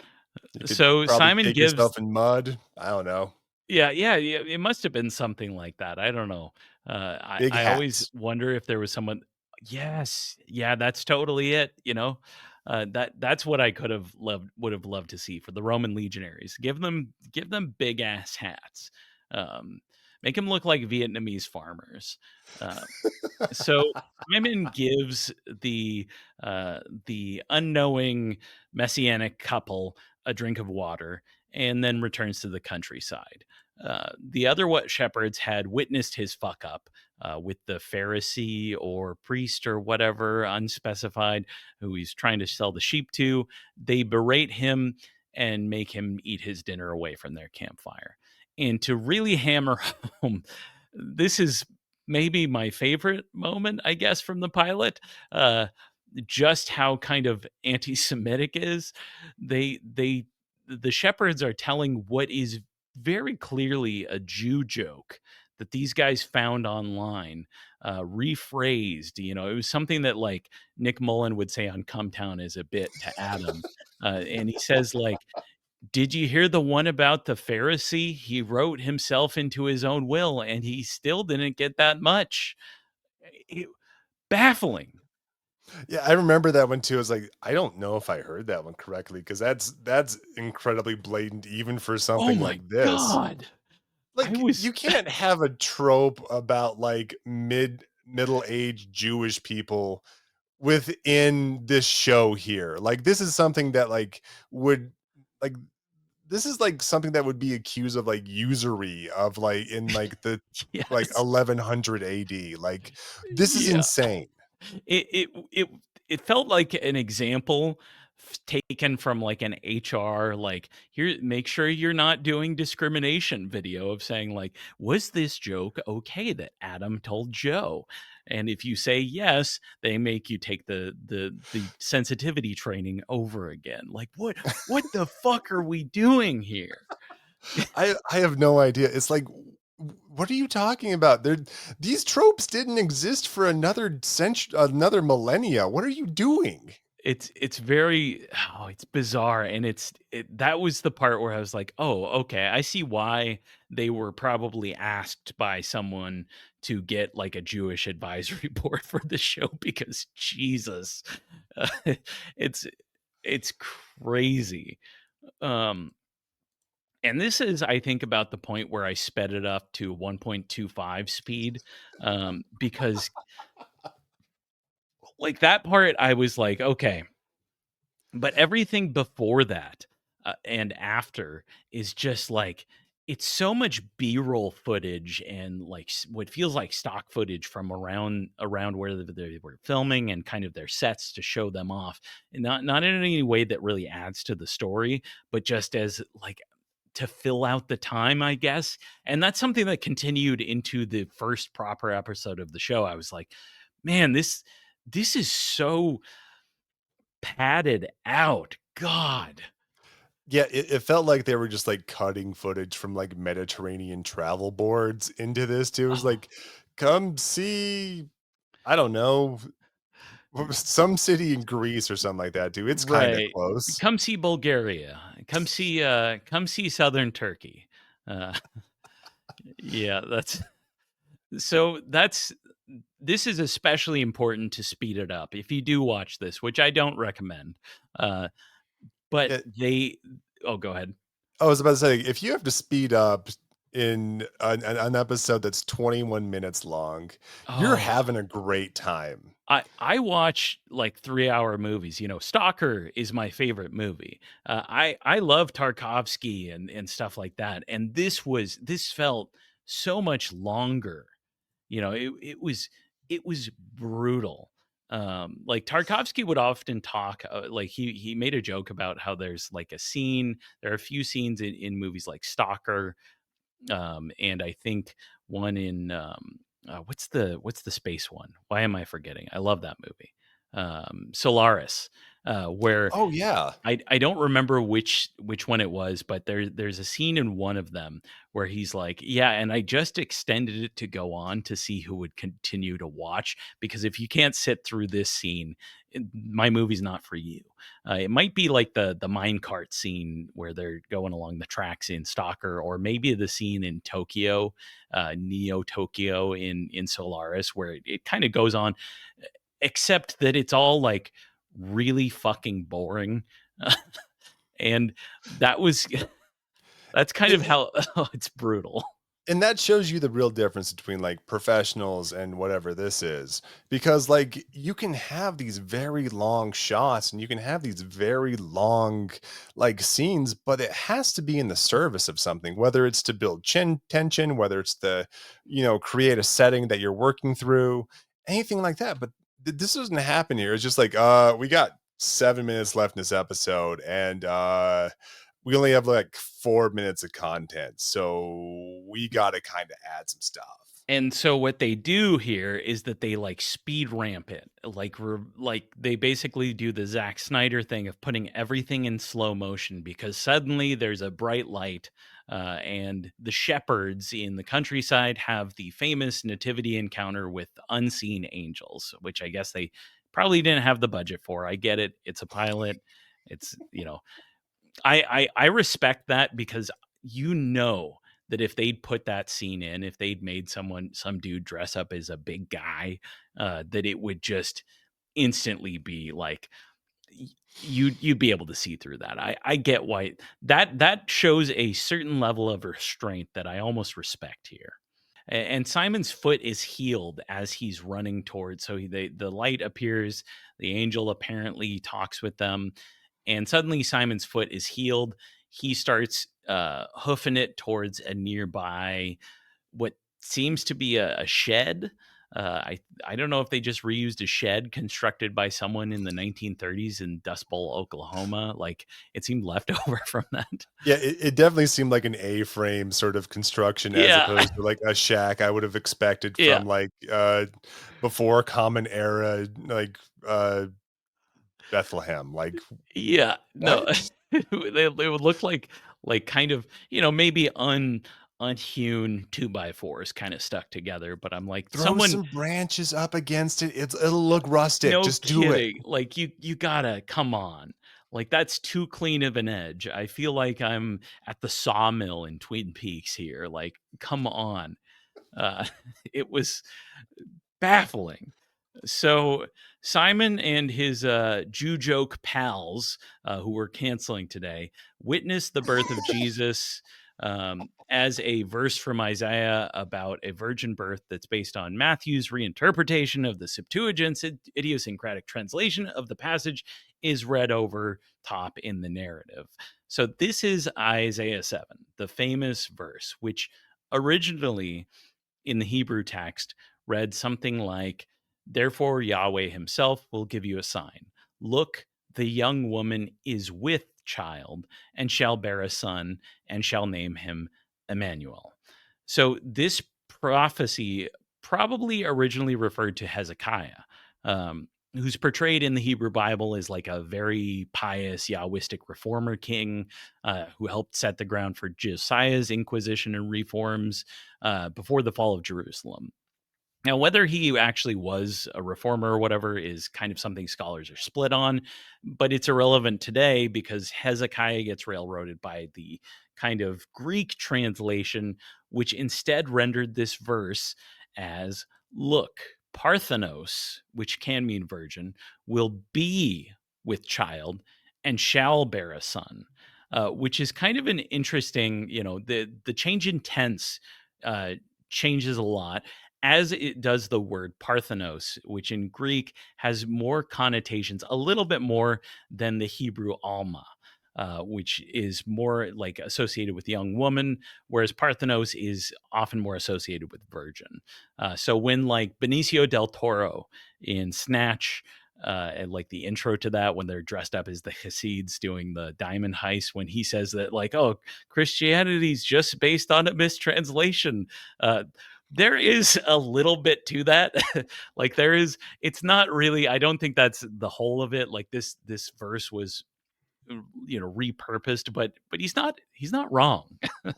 Speaker 2: You could
Speaker 1: So
Speaker 2: probably
Speaker 1: Simon
Speaker 2: cake
Speaker 1: gives
Speaker 2: yourself in mud. I don't know.
Speaker 1: yeah, it must have been something like that, I don't know.
Speaker 2: Big
Speaker 1: I always
Speaker 2: hats.
Speaker 1: wonder if there was someone yes, yeah, that's totally it, you know? That's what I could have loved would have loved to see for the Roman legionaries. Give them big ass hats. Um, make them look like Vietnamese farmers. Uh, so Simon gives the unknowing messianic couple a drink of water and then returns to the countryside. The other what shepherds had witnessed his fuck up with the Pharisee or priest or whatever unspecified who he's trying to sell the sheep to. They berate him and make him eat his dinner away from their campfire. And to really hammer home, this is maybe my favorite moment, I guess, from the pilot. Uh, just how kind of anti-Semitic is. They the shepherds are telling what is very clearly a Jew joke that these guys found online, rephrased. You know, it was something that like Nick Mullen would say on Cumtown as a bit to Adam. And he says like, did you hear the one about the Pharisee? He wrote himself into his own will and he still didn't get that much. It baffling.
Speaker 2: Yeah, I remember that one too. I was like, I don't know if I heard that one correctly because that's incredibly blatant even for
Speaker 1: Oh
Speaker 2: something
Speaker 1: my
Speaker 2: like this.
Speaker 1: god. I
Speaker 2: Like
Speaker 1: was
Speaker 2: you can't have a trope about like middle-aged Jewish people within this show here. Like this is something that like would like this is like something that would be accused of like usury of like in like the like
Speaker 1: yes.
Speaker 2: 1100 AD. Like this is
Speaker 1: Yeah.
Speaker 2: insane.
Speaker 1: It it it it felt like an example taken from like an HR like here make sure you're not doing discrimination video of saying like was this joke okay that Adam told Joe, and if you say yes they make you take the sensitivity training over again. Like what the fuck are we doing here?
Speaker 2: I have no idea. It's like what are you talking about? These tropes didn't exist for another century, another millennia. What are you doing?
Speaker 1: It's very oh, it's bizarre, and that was the part where I was like, "Oh, okay, I see why they were probably asked by someone to get, like, a Jewish advisory board for the show because Jesus." Uh, it's it's crazy. Um, and this is, I think, about the point where I sped it up to 1.25 speed, because, like, that part, I was like, "Okay." But everything before that, and after is just like it's so much B-roll footage and like what feels like stock footage from around where they were filming and kind of their sets to show them off. And not in any way that really adds to the story, but just as like to fill out the time, I guess. And that's something that continued into the first proper episode of the show. I was like, man, this is so padded out. God.
Speaker 2: Yeah, it felt like they were just like cutting footage from like Mediterranean travel boards into this too. It was
Speaker 1: Oh,
Speaker 2: like, come see, I don't know, some city in Greece or something like that, too. It's kind of
Speaker 1: right.
Speaker 2: close.
Speaker 1: Come see Bulgaria. Come see Southern Turkey. Uh, yeah, that's this is especially important to speed it up if you do watch this, which I don't recommend. Uh, but
Speaker 2: Yeah,
Speaker 1: they oh, go ahead.
Speaker 2: I was about to say, if you have to speed up in an episode that's 21 minutes long, you're
Speaker 1: Oh,
Speaker 2: having a great time.
Speaker 1: I watch like 3-hour movies. You know, Stalker is my favorite movie. I love Tarkovsky and stuff like that. And this felt so much longer. You know, it was brutal. Like Tarkovsky would often talk, like he made a joke about how there's like a scene. There are a few scenes in movies like Stalker, and I think one in what's the space one? Why am I forgetting? I love that movie, Solaris, where
Speaker 2: Oh yeah.
Speaker 1: I don't remember which one it was, but there's a scene in one of them where he's like, "Yeah, and I just extended it to go on to see who would continue to watch, because if you can't sit through this scene, my movie's not for you." It might be like the minecart scene where they're going along the tracks in Stalker, or maybe the scene in Tokyo, Neo Tokyo in Solaris, where it kind of goes on, except that it's all like really fucking boring. And that was that's kind of
Speaker 2: And
Speaker 1: how oh, it's brutal.
Speaker 2: and that shows you the real difference between like professionals and whatever this is, because like you can have these very long shots and you can have these very long like scenes, but it has to be in the service of something, whether it's to build chin tension, whether it's to, create a setting that you're working through, anything like that. But this doesn't happen here. It's just like we got 7 minutes left in this episode, and we only have like 4 minutes of content, so we got to kind of add some stuff.
Speaker 1: And so what they do here is that they like speed ramp it. Like they basically do the Zack Snyder thing of putting everything in slow motion, because suddenly there's a bright light, and the shepherds in the countryside have the famous nativity encounter with unseen angels, which I guess they probably didn't have the budget for. I get it. It's a pilot. It's, I respect that, because that if they'd put that scene in, if they'd made some dude dress up as a big guy, that it would just instantly be like you'd be able to see through that. I get why that shows a certain level of restraint that I almost respect here. And Simon's foot is healed as he's running towards. So the light appears. The angel apparently talks with them, and suddenly Simon's foot is healed. He starts hoofing it towards a nearby, what seems to be a shed. I don't know if they just reused a shed constructed by someone in the 1930s in Dust Bowl, Oklahoma. Like it seemed left over from that.
Speaker 2: Yeah, it definitely seemed like an A-frame sort of construction as
Speaker 1: Yeah,
Speaker 2: opposed to like a shack I would have expected
Speaker 1: yeah,
Speaker 2: from like before Common Era, like Bethlehem. Like
Speaker 1: yeah. No,
Speaker 2: what?
Speaker 1: they would look like kind of, maybe unhewn two by fours kind of stuck together. But I'm like,
Speaker 2: Throw
Speaker 1: someone.
Speaker 2: some branches up against it. It'll look rustic.
Speaker 1: No
Speaker 2: Just do it.
Speaker 1: kidding. Like you gotta come on. Like that's too clean of an edge. I feel like I'm at the sawmill in Twin Peaks here. Like, come on. Uh, it was baffling. So Simon and his Jew joke pals, who were canceling today, witnessed the birth of Jesus, as a verse from Isaiah about a virgin birth that's based on Matthew's reinterpretation of the Septuagint's idiosyncratic translation of the passage is read over top in the narrative. So this is Isaiah 7, the famous verse, which originally in the Hebrew text read something like, "Therefore, Yahweh himself will give you a sign. Look, the young woman is with child and shall bear a son and shall name him Emmanuel." So, this prophecy probably originally referred to Hezekiah, who's portrayed in the Hebrew Bible as like a very pious Yahwistic reformer king, who helped set the ground for Josiah's inquisition and reforms before the fall of Jerusalem. Now, whether he actually was a reformer or whatever is kind of something scholars are split on, but it's irrelevant today because Hezekiah gets railroaded by the kind of Greek translation, which instead rendered this verse as, "Look, Parthenos," which can mean virgin, "will be with child and shall bear a son," which is kind of an interesting, the change in tense uh, changes a lot, as it does the word Parthenos, which in Greek has more connotations, a little bit more than the Hebrew Alma. which is more like associated with young woman, whereas Parthenos is often more associated with virgin. So when like Benicio del Toro in Snatch, and like the intro to that, when they're dressed up as the Hasids doing the diamond heist, when he says that like, oh, Christianity's just based on a mistranslation. Uh, there is a little bit to that. Like there is, it's not really, I don't think that's the whole of it. Like this verse was, repurposed, but he's not wrong.
Speaker 2: I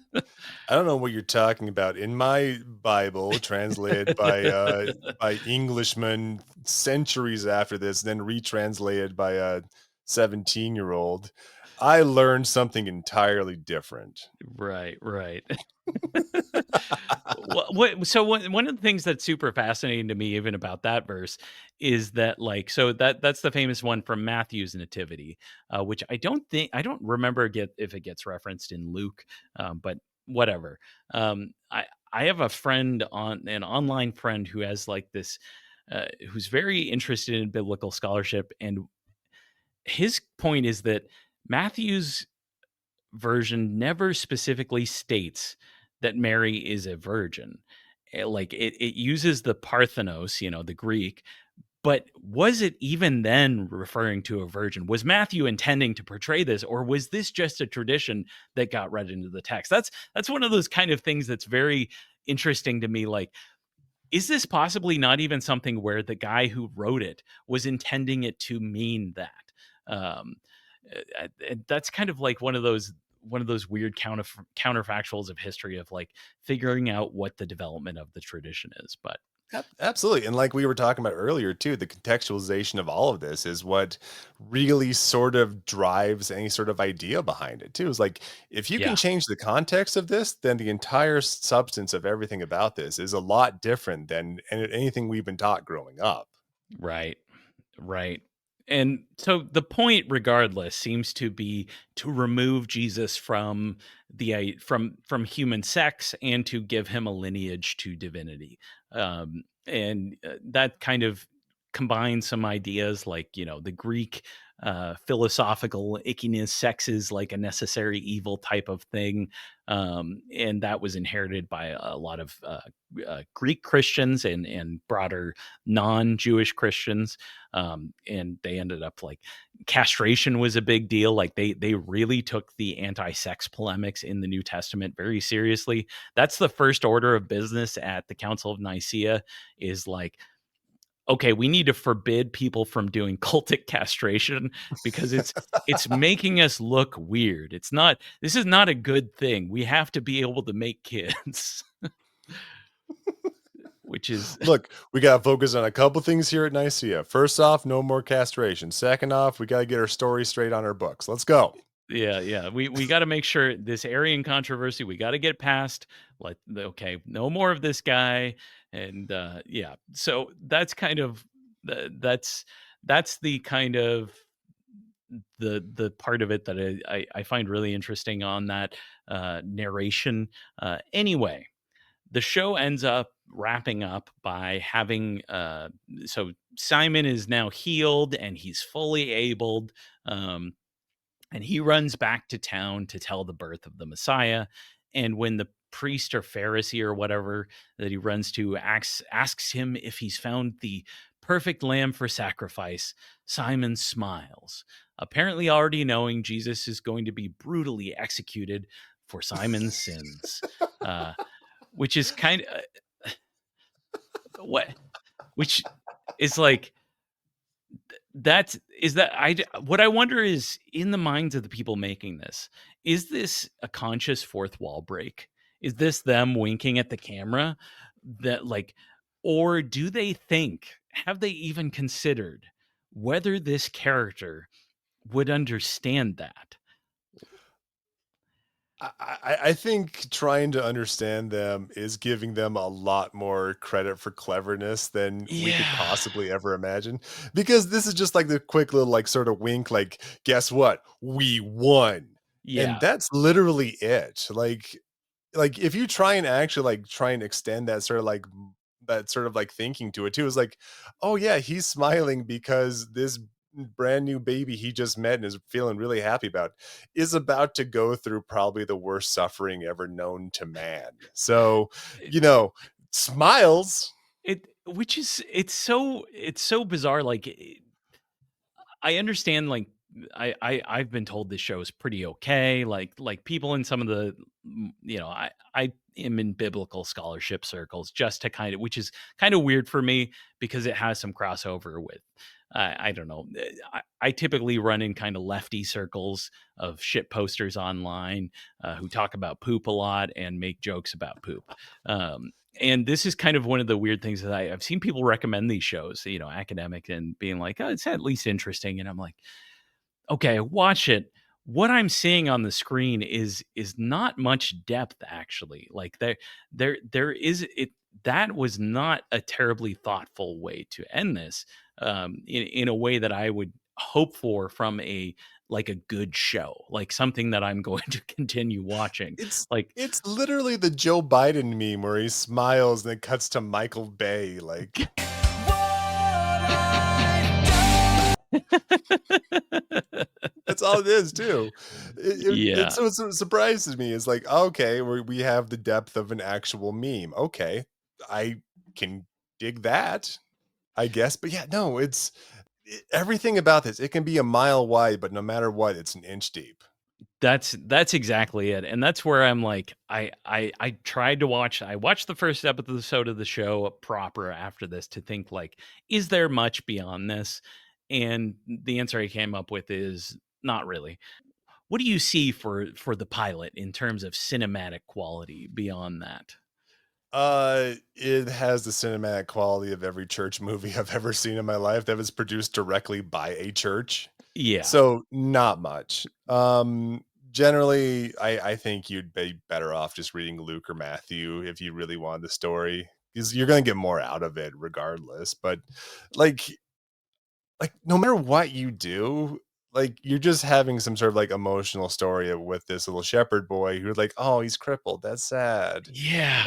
Speaker 2: don't know what you're talking about. In my Bible, translated by Englishmen centuries after this, then retranslated by a 17-year-old, I learned something entirely different.
Speaker 1: Right, right. So one of the things that's super fascinating to me even about that verse is that like, so that's the famous one from Matthew's nativity, which I don't remember get if it gets referenced in Luke, but whatever. I have a friend, on an online friend, who has like this, who's very interested in biblical scholarship, and his point is that Matthew's version never specifically states that Mary is a virgin. Like it uses the Parthenos, the Greek, but was it even then referring to a virgin? Was Matthew intending to portray this, or was this just a tradition that got read into the text? That's one of those kind of things that's very interesting to me. Like, is this possibly not even something where the guy who wrote it was intending it to mean that? Um, and that's kind of like one of those weird counterfactuals of history, of like figuring out what the development of the tradition is. But
Speaker 2: Absolutely. And like we were talking about earlier, too, the contextualization of all of this is what really sort of drives any sort of idea behind it, too. Is like, if you can
Speaker 1: yeah,
Speaker 2: change the context of this, then the entire substance of everything about this is a lot different than anything we've been taught growing up.
Speaker 1: right. Right. And so the point, regardless, seems to be to remove Jesus from from human sex, and to give him a lineage to divinity. And that kind of combines some ideas like, the Greek philosophical ickiness, sex is like a necessary evil type of thing. And that was inherited by a lot of Greek Christians and broader non-Jewish Christians, and they ended up like, castration was a big deal. Like they really took the anti-sex polemics in the New Testament very seriously. That's the first order of business at the Council of Nicaea, is like, okay, we need to forbid people from doing cultic castration, because it's making us look weird. This is not a good thing. We have to be able to make kids. Which is
Speaker 2: Look, we got to focus on a couple things here at Nicaea. First off, no more castration. Second off, we got to get our story straight on our books. Let's go.
Speaker 1: Yeah, yeah. We got to make sure this Aryan controversy, we got to get past. Like, okay, no more of this guy, and yeah. So that's kind of that's the kind of the part of it that I find really interesting on that narration. Anyway, the show ends up wrapping up by having, so Simon is now healed and he's fully abled. Um, and he runs back to town to tell the birth of the Messiah. And when the priest or Pharisee or whatever that he runs to asks him if he's found the perfect lamb for sacrifice, Simon smiles, apparently already knowing Jesus is going to be brutally executed for Simon's sins. Uh, which is kind of what, which is like, that's is that I what I wonder is, in the minds of the people making this, is this a conscious fourth wall break? Is this them winking at the camera, that like, or do they think, have they even considered whether this character would understand that?
Speaker 2: I think trying to understand them is giving them a lot more credit for cleverness than we could
Speaker 1: Yeah.
Speaker 2: possibly ever imagine. Because this is just like the quick little, like, sort of wink, like, guess what? We won. And
Speaker 1: Yeah.
Speaker 2: that's literally it. Like if you try and actually like try and extend that sort of like that sort of like thinking to it too, is like, oh yeah, he's smiling because this brand new baby he just met and is feeling really happy about is about to go through probably the worst suffering ever known to man. So,
Speaker 1: It,
Speaker 2: you know, smiles.
Speaker 1: which is it's so bizarre. Like I understand, like I've been told this show is pretty okay. Like people in some of the I am in biblical scholarship circles just to kind of, which is kind of weird for me because it has some crossover with I don't know. I typically run in kind of lefty circles of shit posters online who talk about poop a lot and make jokes about poop. Um, and this is kind of one of the weird things that I've seen people recommend these shows, academic and being like, oh, it's at least interesting. And I'm like, okay, watch it. What I'm seeing on the screen is not much depth actually. Like there is it that was not a terribly thoughtful way to end this in a way that I would hope for from a like a good show, like something that I'm going to continue watching.
Speaker 2: It's
Speaker 1: Like
Speaker 2: it's literally the Joe Biden meme where he smiles and it cuts to Michael Bay. Like that's all it is too.
Speaker 1: yeah,
Speaker 2: It surprises me. It's like, okay, we have the depth of an actual meme. Okay, I can dig that, I guess. But yeah, no, everything about this. It can be a mile wide, but no matter what, it's an inch deep.
Speaker 1: that's exactly it, and that's where I'm like, I tried to watch. I watched the first episode of the show proper after this to think like, is there much beyond this? And the answer I came up with is not really. What do you see for the pilot in terms of cinematic quality beyond that?
Speaker 2: It has the cinematic quality of every church movie I've ever seen in my life that was produced directly by a church.
Speaker 1: Yeah.
Speaker 2: So not much. Generally, I think you'd be better off just reading Luke or Matthew if you really want the story, because you're gonna get more out of it regardless. But like, no matter what you do, like you're just having some sort of like emotional story with this little shepherd boy who's like, oh, he's crippled. That's sad.
Speaker 1: Yeah.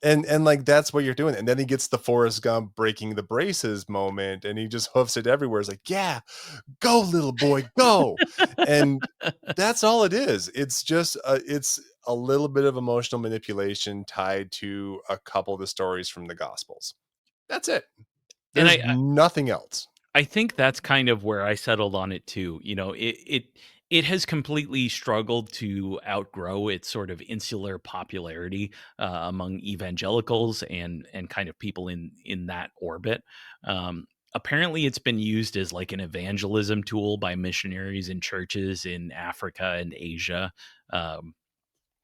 Speaker 2: And like that's what you're doing. And then he gets the Forrest Gump breaking the braces moment and he just hoofs it everywhere. It's like, yeah, go little boy, go. And that's all it is. It's a little bit of emotional manipulation tied to a couple of the stories from the gospels. That's it.
Speaker 1: And
Speaker 2: There's nothing else.
Speaker 1: I think that's kind of where I settled on it too. It has completely struggled to outgrow its sort of insular popularity among evangelicals and kind of people in that orbit. Apparently, it's been used as like an evangelism tool by missionaries in churches in Africa and Asia. Um,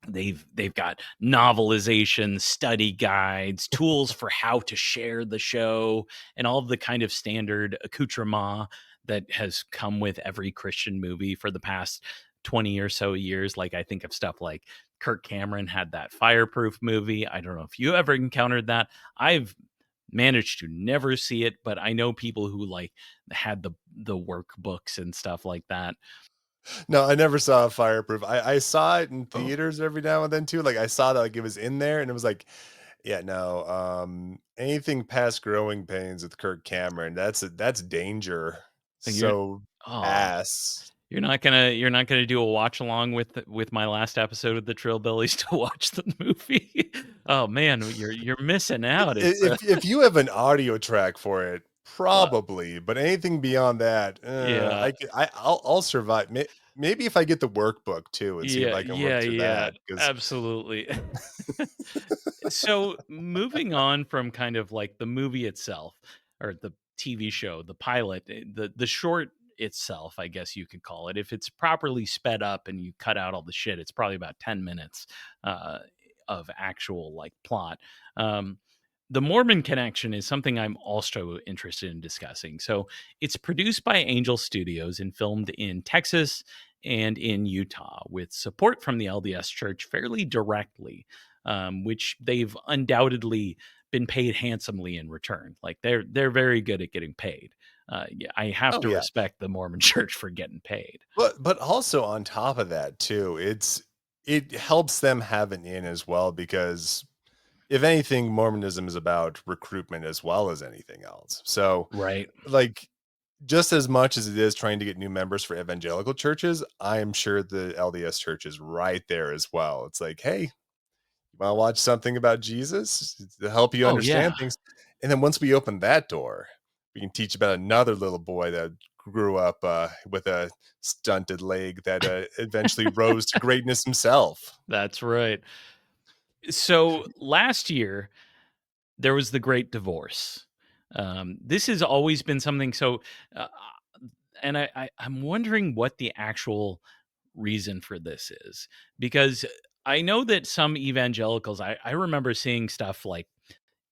Speaker 1: they've got novelizations, study guides, tools for how to share the show, and all of the kind of standard accoutrement that has come with every Christian movie for the past 20 or so years. Like I think of stuff like Kirk Cameron had that Fireproof movie. I don't know if you ever encountered that. I've managed to never see it, but I know people who like had the workbooks and stuff like that.
Speaker 2: No, I never saw Fireproof. I saw it in
Speaker 1: Oh,
Speaker 2: theaters every now and then too. Like I saw that like it was in there and it was like, yeah, no, anything past Growing Pains with Kirk Cameron, that's danger.
Speaker 1: you're
Speaker 2: So
Speaker 1: oh,
Speaker 2: ass.
Speaker 1: you're not gonna do a watch along with my last episode of the Trillbillies to watch the movie. Oh man, you're missing out. It's
Speaker 2: If you have an audio track for it,
Speaker 1: uh,
Speaker 2: probably, but anything beyond that,
Speaker 1: yeah,
Speaker 2: I'll survive. Maybe if I get the workbook too and see if
Speaker 1: yeah,
Speaker 2: I can work
Speaker 1: yeah,
Speaker 2: through
Speaker 1: yeah,
Speaker 2: that because
Speaker 1: absolutely. So moving on from kind of like the movie itself or the TV show, the pilot, the short itself, I guess you could call it. If it's properly sped up and you cut out all the shit, it's probably about 10 minutes uh, of actual like plot. Um, the Mormon connection is something I'm also interested in discussing. So it's produced by Angel Studios and filmed in Texas and in Utah with support from the LDS Church fairly directly, which they've undoubtedly been paid handsomely in return. Like they're very good at getting paid. Yeah, I have
Speaker 2: oh
Speaker 1: to
Speaker 2: yeah.
Speaker 1: respect the Mormon Church for getting paid.
Speaker 2: But also on top of that too, it helps them have an in as well because if anything, Mormonism is about recruitment as well as anything else. So
Speaker 1: Right.
Speaker 2: like just as much as it is trying to get new members for evangelical churches, I am sure the LDS church is right there as well. It's like, hey, you want to watch something about Jesus to help you
Speaker 1: Oh yeah.
Speaker 2: understand things? And then once we open that door, we can teach about another little boy that grew up with a stunted leg that eventually rose to greatness himself.
Speaker 1: That's right. So last year there was the Great Divorce. This has always been something. So, uh, and I'm wondering what the actual reason for this is, because I know that some evangelicals. I remember seeing stuff like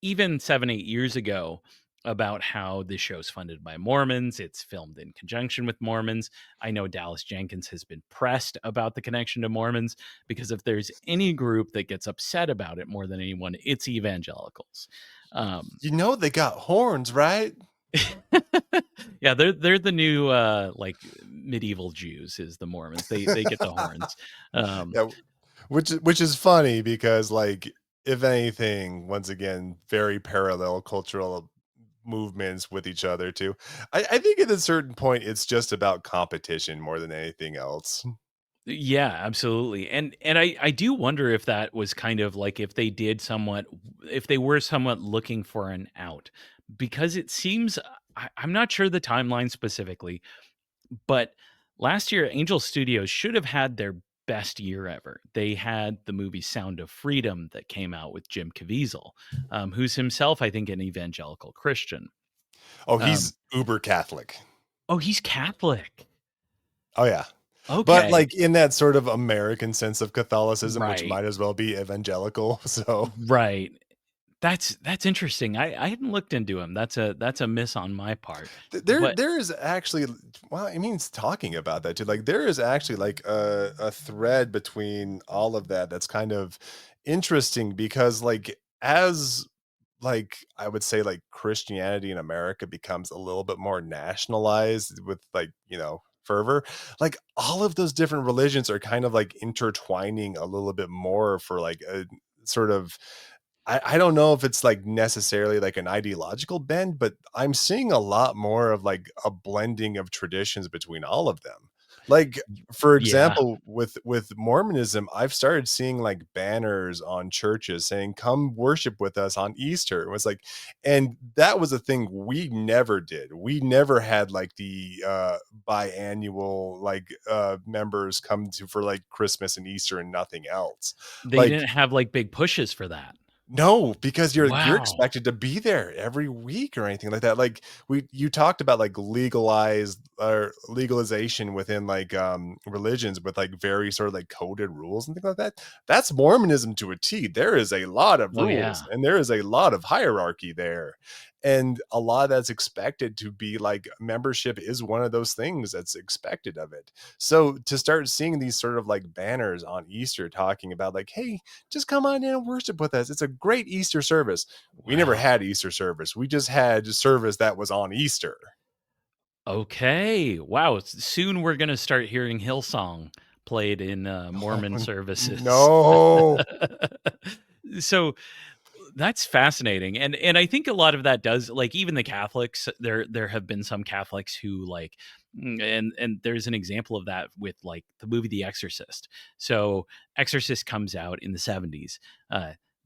Speaker 1: even 7, 8 years ago about how this show's funded by Mormons. It's filmed in conjunction with Mormons. I know Dallas Jenkins has been pressed about the connection to Mormons because if there's any group that gets upset about it more than anyone, it's evangelicals. Um,
Speaker 2: You know they got horns, right?
Speaker 1: yeah, they're the new like medieval Jews is the Mormons. They get the horns. Um,
Speaker 2: Yeah, which is funny because, like, if anything, once again, very parallel cultural movements with each other too. I think at a certain point, it's just about competition more than anything else.
Speaker 1: Yeah, absolutely. And I do wonder if that was kind of like if they were somewhat looking for an out because it seems I'm not sure the timeline specifically, but last year Angel Studios should have had their best year ever. They had the movie Sound of Freedom that came out with Jim Caviezel, who's himself I think an evangelical Christian.
Speaker 2: Oh,
Speaker 1: Um,
Speaker 2: he's uber Catholic.
Speaker 1: oh, he's Catholic.
Speaker 2: Oh yeah. But
Speaker 1: Okay,
Speaker 2: like in that sort of American sense of Catholicism, which
Speaker 1: right,
Speaker 2: might as well be evangelical. So
Speaker 1: right. That's interesting. I hadn't looked into him. That's a miss on my part. But
Speaker 2: there is actually, well, I mean, it's talking about that too. Like there is actually like a thread between all of that that's kind of interesting because like as like I would say like Christianity in America becomes a little bit more nationalized with like, fervor, like all of those different religions are kind of like intertwining a little bit more for like a sort of I don't know if it's like necessarily like an ideological bend, but I'm seeing a lot more of like a blending of traditions between all of them. Like, for
Speaker 1: yeah,
Speaker 2: example, with Mormonism, I've started seeing like banners on churches saying, "Come worship with us on Easter." It was like, and that was a thing we never did. We never had like the biannual like members come to for like Christmas and Easter and nothing else.
Speaker 1: they
Speaker 2: Like
Speaker 1: didn't have like big pushes for that.
Speaker 2: no, because you're
Speaker 1: Wow.
Speaker 2: expected to be there every week or anything like that. Like you talked about like legalized or legalization within like religions with like very sort of like coded rules and things like that. That's Mormonism to a T. There is a lot of
Speaker 1: Oh
Speaker 2: rules
Speaker 1: yeah.
Speaker 2: and there is a lot of hierarchy there. And a lot that's expected to be like membership is one of those things that's expected of it. So to start seeing these sort of like banners on Easter talking about like, hey, just come on in and worship with us. It's a great Easter service. We never
Speaker 1: Wow.
Speaker 2: had Easter service. We just had service that was on Easter.
Speaker 1: Okay. Wow. Soon we're gonna start hearing Hillsong played in
Speaker 2: Oh,
Speaker 1: Mormon services.
Speaker 2: no.
Speaker 1: So that's fascinating, and I think a lot of that does like even the Catholics. There have been some Catholics who like, and there's an example of that with like the movie The Exorcist. So Exorcist comes out in the 70s.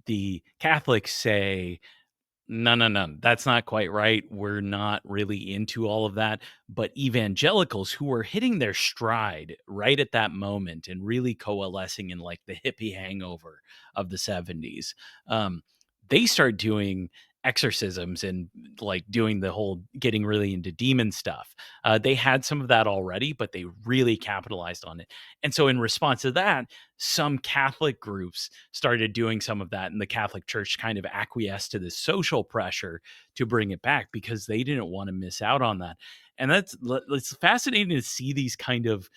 Speaker 1: The Catholics say no, no, no. That's not quite right. We're not really into all of that. But evangelicals who were hitting their stride right at that moment and really coalescing in like the hippie hangover of the 70s, they start doing exorcisms and like doing the whole getting really into demon stuff. They had some of that already, but they really capitalized on it. And so, in response to that, some Catholic groups started doing some of that, and the Catholic Church kind of acquiesced to this social pressure to bring it back because they didn't want to miss out on that. And it's fascinating to see these kind of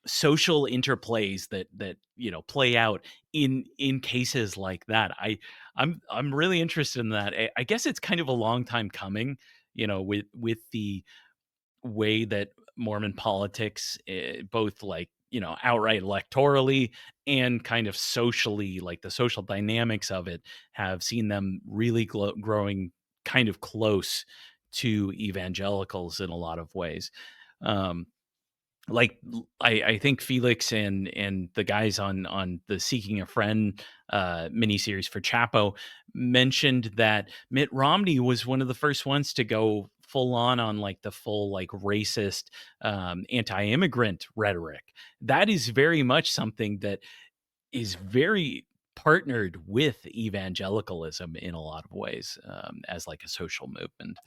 Speaker 1: social interplays that play out in cases like that. I'm really interested in that. I guess it's kind of a long time coming, with the way that Mormon politics, both like, outright electorally and kind of socially, like the social dynamics of it, have seen them really growing kind of close to evangelicals in a lot of ways. Um, like I think Felix and the guys on the Seeking a Friend miniseries for Chapo mentioned that Mitt Romney was one of the first ones to go full on like the full like racist anti-immigrant rhetoric. That is very much something that is very partnered with evangelicalism in a lot of ways, as like a social movement.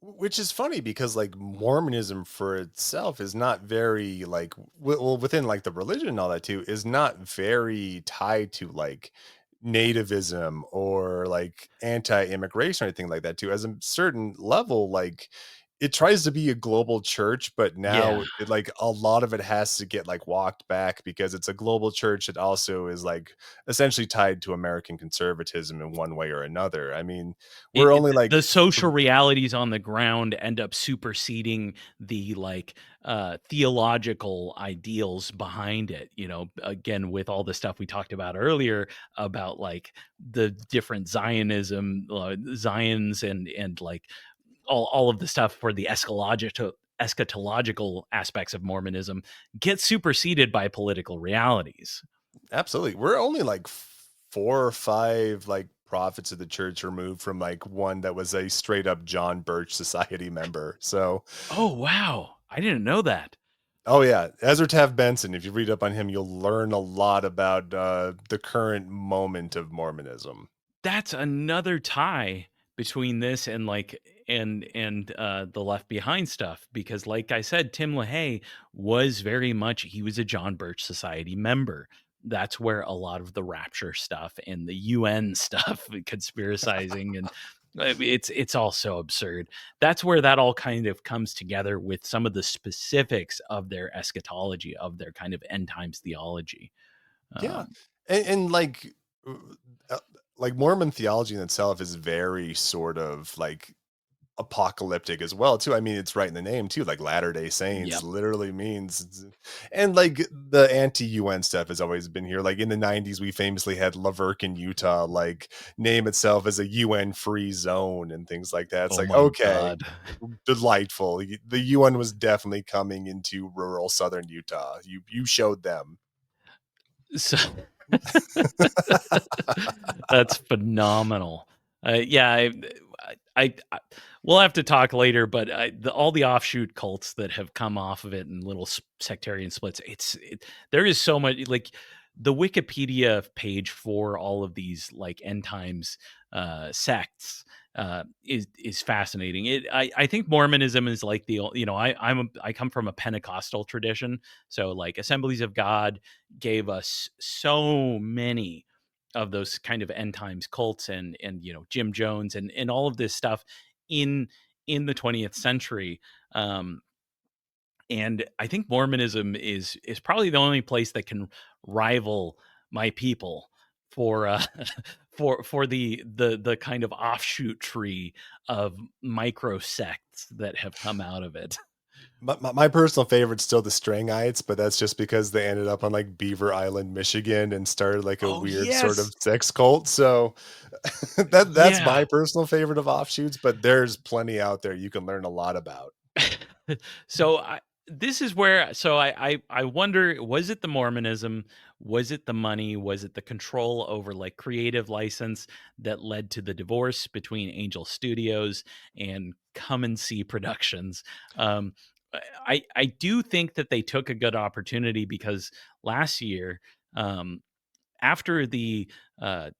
Speaker 2: Which is funny because like Mormonism for itself is not very like well within like the religion and all that too is not very tied to like nativism or like anti-immigration or anything like that too. As a certain level, like it tries to be a global church, but
Speaker 1: Yeah.
Speaker 2: now it like a lot of it has to get like walked back because it's a global church that also is like essentially tied to American conservatism in one way or another. I mean, we're only like
Speaker 1: The social realities on the ground end up superseding the like theological ideals behind it, you know, again with all the stuff we talked about earlier about like the different Zionism Zions and like all of the stuff for the eschatological aspects of Mormonism get superseded by political realities.
Speaker 2: absolutely. We're only like 4 or 5 like prophets of the church removed from like one that was a straight up John Birch Society member. So,
Speaker 1: Oh wow, I didn't know that.
Speaker 2: oh yeah, Ezra Taft Benson. If you read up on him, you'll learn a lot about the current moment of Mormonism.
Speaker 1: That's another tie between this and like the Left Behind stuff, because like I said, Tim LaHaye was very much, he was a John Birch Society member. That's where a lot of the rapture stuff and the UN stuff, conspiracizing, and it's all so absurd. That's where that all kind of comes together with some of the specifics of their eschatology, of their kind of end times theology.
Speaker 2: Yeah,
Speaker 1: Um,
Speaker 2: and uh, uh, like Mormon theology in itself is very sort of like apocalyptic as well too. I mean, it's right in the name too. Like Latter-day Saints
Speaker 1: yep.
Speaker 2: literally means, and like the anti-UN stuff has always been here. Like in the 90s, we famously had Laverk in Utah, like name itself as a UN free zone and things like that. It's
Speaker 1: Oh
Speaker 2: like,
Speaker 1: my
Speaker 2: okay,
Speaker 1: God.
Speaker 2: delightful. The UN was definitely coming into rural southern Utah. You showed them.
Speaker 1: So that's phenomenal. Yeah, I we'll have to talk later, but all the offshoot cults that have come off of it and little sectarian splits. There is so much like the Wikipedia page for all of these like end times sects is fascinating. I think Mormonism is like the you know I come from a Pentecostal tradition, so like Assemblies of God gave us so many of those kind of end times cults and you know Jim Jones and all of this stuff in the 20th century. um and I think Mormonism is probably the only place that can rival my people for for the kind of offshoot tree of micro sects that have come out of it.
Speaker 2: My personal favorite's still the Strangites, but that's just because they ended up on like Beaver Island, Michigan, and started like a
Speaker 1: Oh
Speaker 2: weird sort of
Speaker 1: yes.
Speaker 2: sex cult. So that's
Speaker 1: Yeah.
Speaker 2: my personal favorite of offshoots, but there's plenty out there you can learn a lot about.
Speaker 1: So this is where I wonder, was it the Mormonism, was it the money, was it the control over like creative license that led to the divorce between Angel Studios and Come and See Productions? um I do think that they took a good opportunity because last year, um after the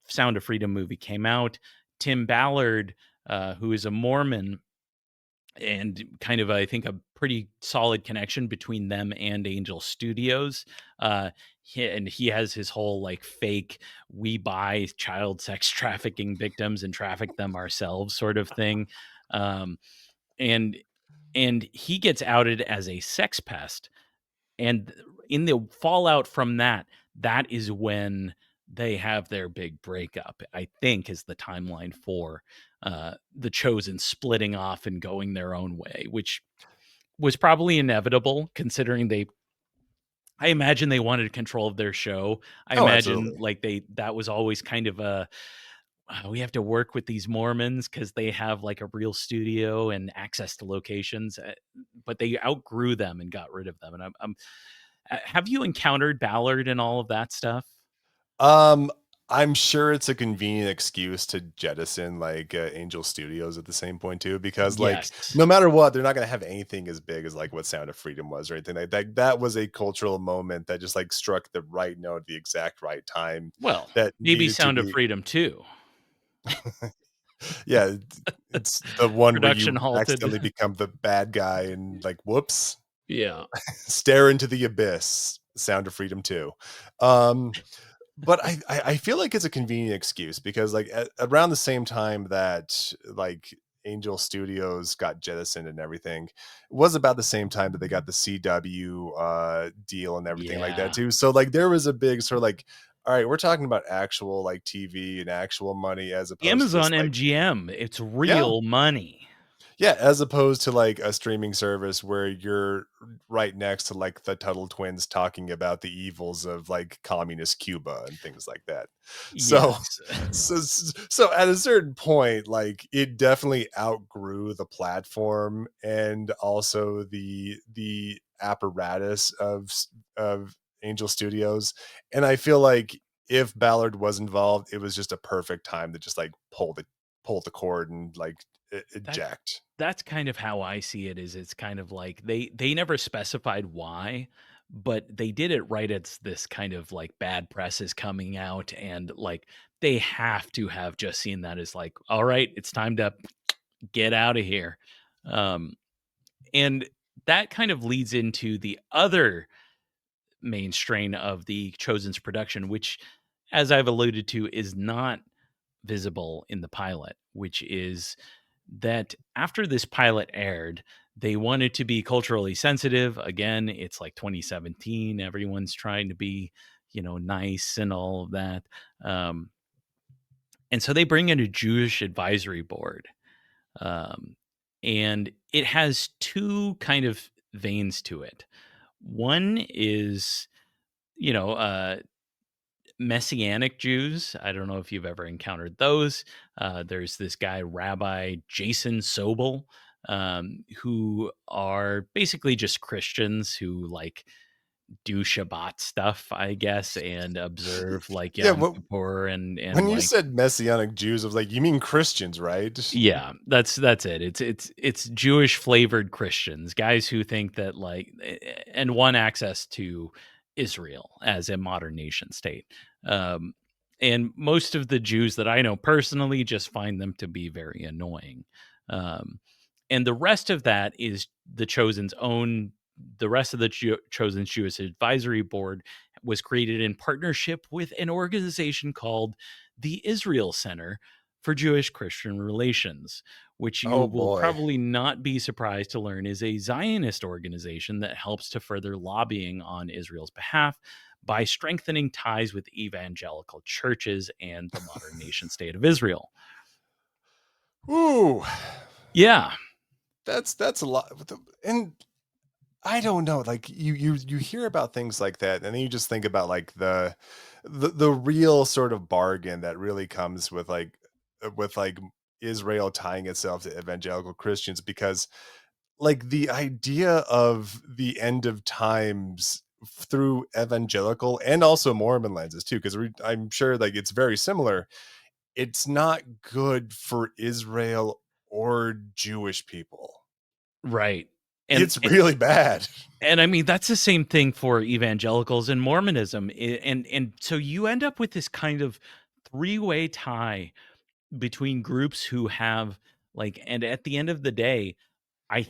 Speaker 1: Sound of Freedom movie came out, Tim Ballard, who is a Mormon, and kind of I think a pretty solid connection between them and Angel Studios. He has his whole like fake we buy child sex trafficking victims and traffic them ourselves sort of thing. Um, and he gets outed as a sex pest, and in the fallout from that, that is when they have their big breakup, I think, is the timeline for the Chosen splitting off and going their own way, which was probably inevitable considering I imagine they wanted control of their show. I
Speaker 2: Oh,
Speaker 1: imagine
Speaker 2: absolutely.
Speaker 1: like that was always kind of a we have to work with these Mormons because they have like a real studio and access to locations, but they outgrew them and got rid of them. And have you encountered Ballard and all of that stuff?
Speaker 2: Um, I'm sure it's a convenient excuse to jettison like Angel Studios at the same point too, because like
Speaker 1: Yes.
Speaker 2: no matter what, they're not gonna have anything as big as like what Sound of Freedom was or anything like that. That was a cultural moment that just like struck the right note at the exact right time
Speaker 1: Well,
Speaker 2: that
Speaker 1: maybe
Speaker 2: needed to
Speaker 1: Sound of
Speaker 2: be.
Speaker 1: Freedom too.
Speaker 2: Yeah, it's the one where
Speaker 1: Production
Speaker 2: you
Speaker 1: halted.
Speaker 2: accidentally become the bad guy and like whoops,
Speaker 1: Yeah.
Speaker 2: stare into the abyss. Sound of Freedom 2. Um But I feel like it's a convenient excuse because like around the same time that like Angel Studios got jettisoned and everything, it was about the same time that they got the CW deal and everything like that
Speaker 1: Yeah.
Speaker 2: too. So like there was a big sort of like, all right, we're talking about actual like TV and actual money as opposed to this
Speaker 1: Amazon
Speaker 2: like,
Speaker 1: MGM, it's
Speaker 2: yeah,
Speaker 1: real money.
Speaker 2: yeah, as opposed to like a streaming service where you're right next to like the Tuttle twins talking about the evils of like communist Cuba and things like that. So,
Speaker 1: Yes.
Speaker 2: so at a certain point, like it definitely outgrew the platform and also the apparatus of Angel Studios. And I feel like if Ballard was involved, it was just a perfect time to just like pull the cord and like
Speaker 1: That
Speaker 2: eject.
Speaker 1: that's kind of how I see it. Is it's kind of like they never specified why, but they did it right as this kind of like bad press is coming out, and like they have to have just seen that as like, all right, it's time to get out of here. Um, and that kind of leads into the other main strain of the Chosen's production, which, as I've alluded to, is not visible in the pilot, which is that after this pilot aired, they wanted to be culturally sensitive. Again, it's like 2017. Everyone's trying to be, nice and all of that. Um, and so they bring in a Jewish advisory board. Um, and it has two kind of veins to it. One is, you know, uh, Messianic Jews. I don't know if you've ever encountered those. There's this guy, Rabbi Jason Sobel, who are basically just Christians who like do Shabbat stuff, I guess, and observe like
Speaker 2: Yeah,
Speaker 1: Yom Kippur and
Speaker 2: when you
Speaker 1: like
Speaker 2: said Messianic Jews, I was like, you mean Christians, right?
Speaker 1: yeah, that's it. It's Jewish flavored Christians, guys who think that and want access to Israel as a modern nation state. Um, and most of the Jews that I know personally just find them to be very annoying. Um, and the rest of that is the Chosen's own. The rest of the Chosen's Jewish Advisory Board was created in partnership with an organization called the Israel Center for Jewish Christian Relations, which you
Speaker 2: Oh
Speaker 1: will
Speaker 2: boy.
Speaker 1: probably not be surprised to learn is a Zionist organization that helps to further lobbying on Israel's behalf by strengthening ties with evangelical churches and the modern nation state of Israel.
Speaker 2: Ooh,
Speaker 1: Yeah,
Speaker 2: that's a lot. And I don't know, like you hear about things like that, and then you just think about like the real sort of bargain that really comes with like Israel tying itself to evangelical Christians because like the idea of the end of times through evangelical and also Mormon lenses too, because I'm sure like it's very similar. It's not good for Israel or Jewish people.
Speaker 1: right. And
Speaker 2: It's
Speaker 1: and
Speaker 2: really bad.
Speaker 1: and I mean that's the same thing for evangelicals and Mormonism. And so you end up with this kind of three-way tie between groups who have and at the end of the day, I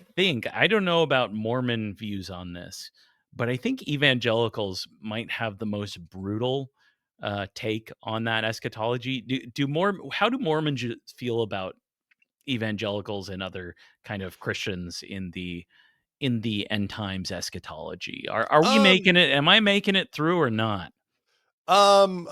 Speaker 1: don't know about Mormon views on this, but I think evangelicals might have the most brutal take on that eschatology. How do Mormons feel about evangelicals and other kind of Christians in the end times eschatology? Are we
Speaker 2: Um,
Speaker 1: making it? Am I making it through or not?
Speaker 2: oh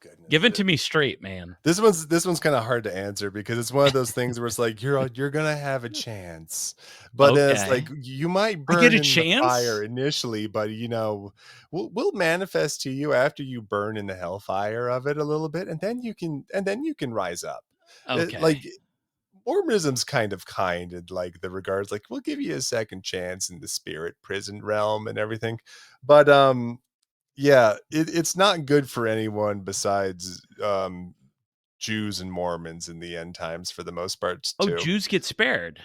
Speaker 2: goodness.
Speaker 1: Give it to me straight, man.
Speaker 2: This one's kind of hard to answer because it's one of those things where it's like you're gonna have a chance, but then it's like
Speaker 1: Okay.
Speaker 2: you might
Speaker 1: I get
Speaker 2: burn
Speaker 1: a
Speaker 2: in the fire
Speaker 1: chance?
Speaker 2: initially, but we'll manifest to you after you burn in the hellfire of it a little bit, and then you can rise up.
Speaker 1: Okay.
Speaker 2: Like Mormonism's kind in like the regards, like we'll give you a second chance in the spirit prison realm and everything, but yeah, it's not good for anyone besides Jews and Mormons in the end times for the most part
Speaker 1: Oh,
Speaker 2: too.
Speaker 1: Jews get spared.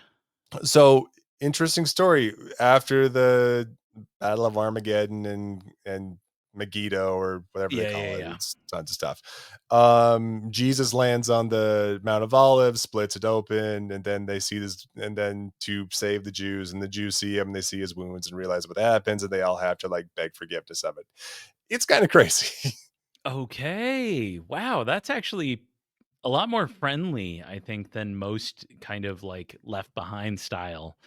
Speaker 2: So interesting story. After the Battle of Armageddon and Megiddo or whatever they
Speaker 1: Yeah, yeah,
Speaker 2: call it,
Speaker 1: yeah.
Speaker 2: it's tons of stuff. Jesus lands on the Mount of Olives, splits it open, and then they see this, and then to save the Jews, and the Jews see him, and they see his wounds and realize what happens, and they all have to like beg forgiveness of it. It's kind of crazy.
Speaker 1: Okay. Wow, that's actually a lot more friendly, I think, than most kind of like Left Behind style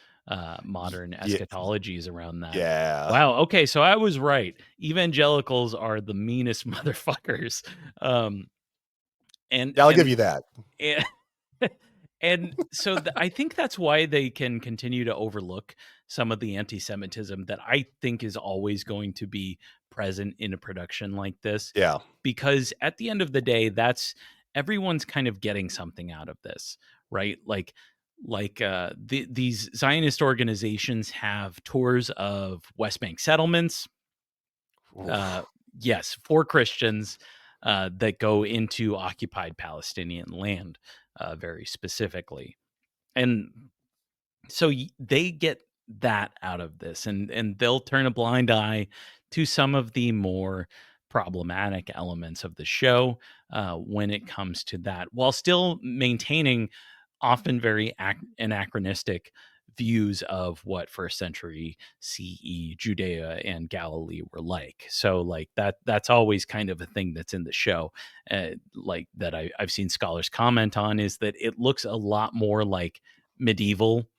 Speaker 1: modern
Speaker 2: Yeah,
Speaker 1: eschatologies around that.
Speaker 2: yeah.
Speaker 1: Wow. Okay, so I was right. Evangelicals are the meanest motherfuckers. Um, and
Speaker 2: Yeah, I'll give
Speaker 1: and
Speaker 2: you that.
Speaker 1: and and so I think that's why they can continue to overlook some of the anti-Semitism that I think is always going to be present in a production like this,
Speaker 2: Yeah.
Speaker 1: because at the end of the day, that's everyone's kind of getting something out of this, right? These Zionist organizations have tours of West Bank settlements, uh,
Speaker 2: Oof.
Speaker 1: yes, for Christians that go into occupied Palestinian land, very specifically, and so they get that out of this, and they'll turn a blind eye to some of the more problematic elements of the show when it comes to that, while still maintaining often very anachronistic views of what first century CE Judea and Galilee were like. So like that's always kind of a thing that's in the show, like that I've seen scholars comment on, is that it looks a lot more like medieval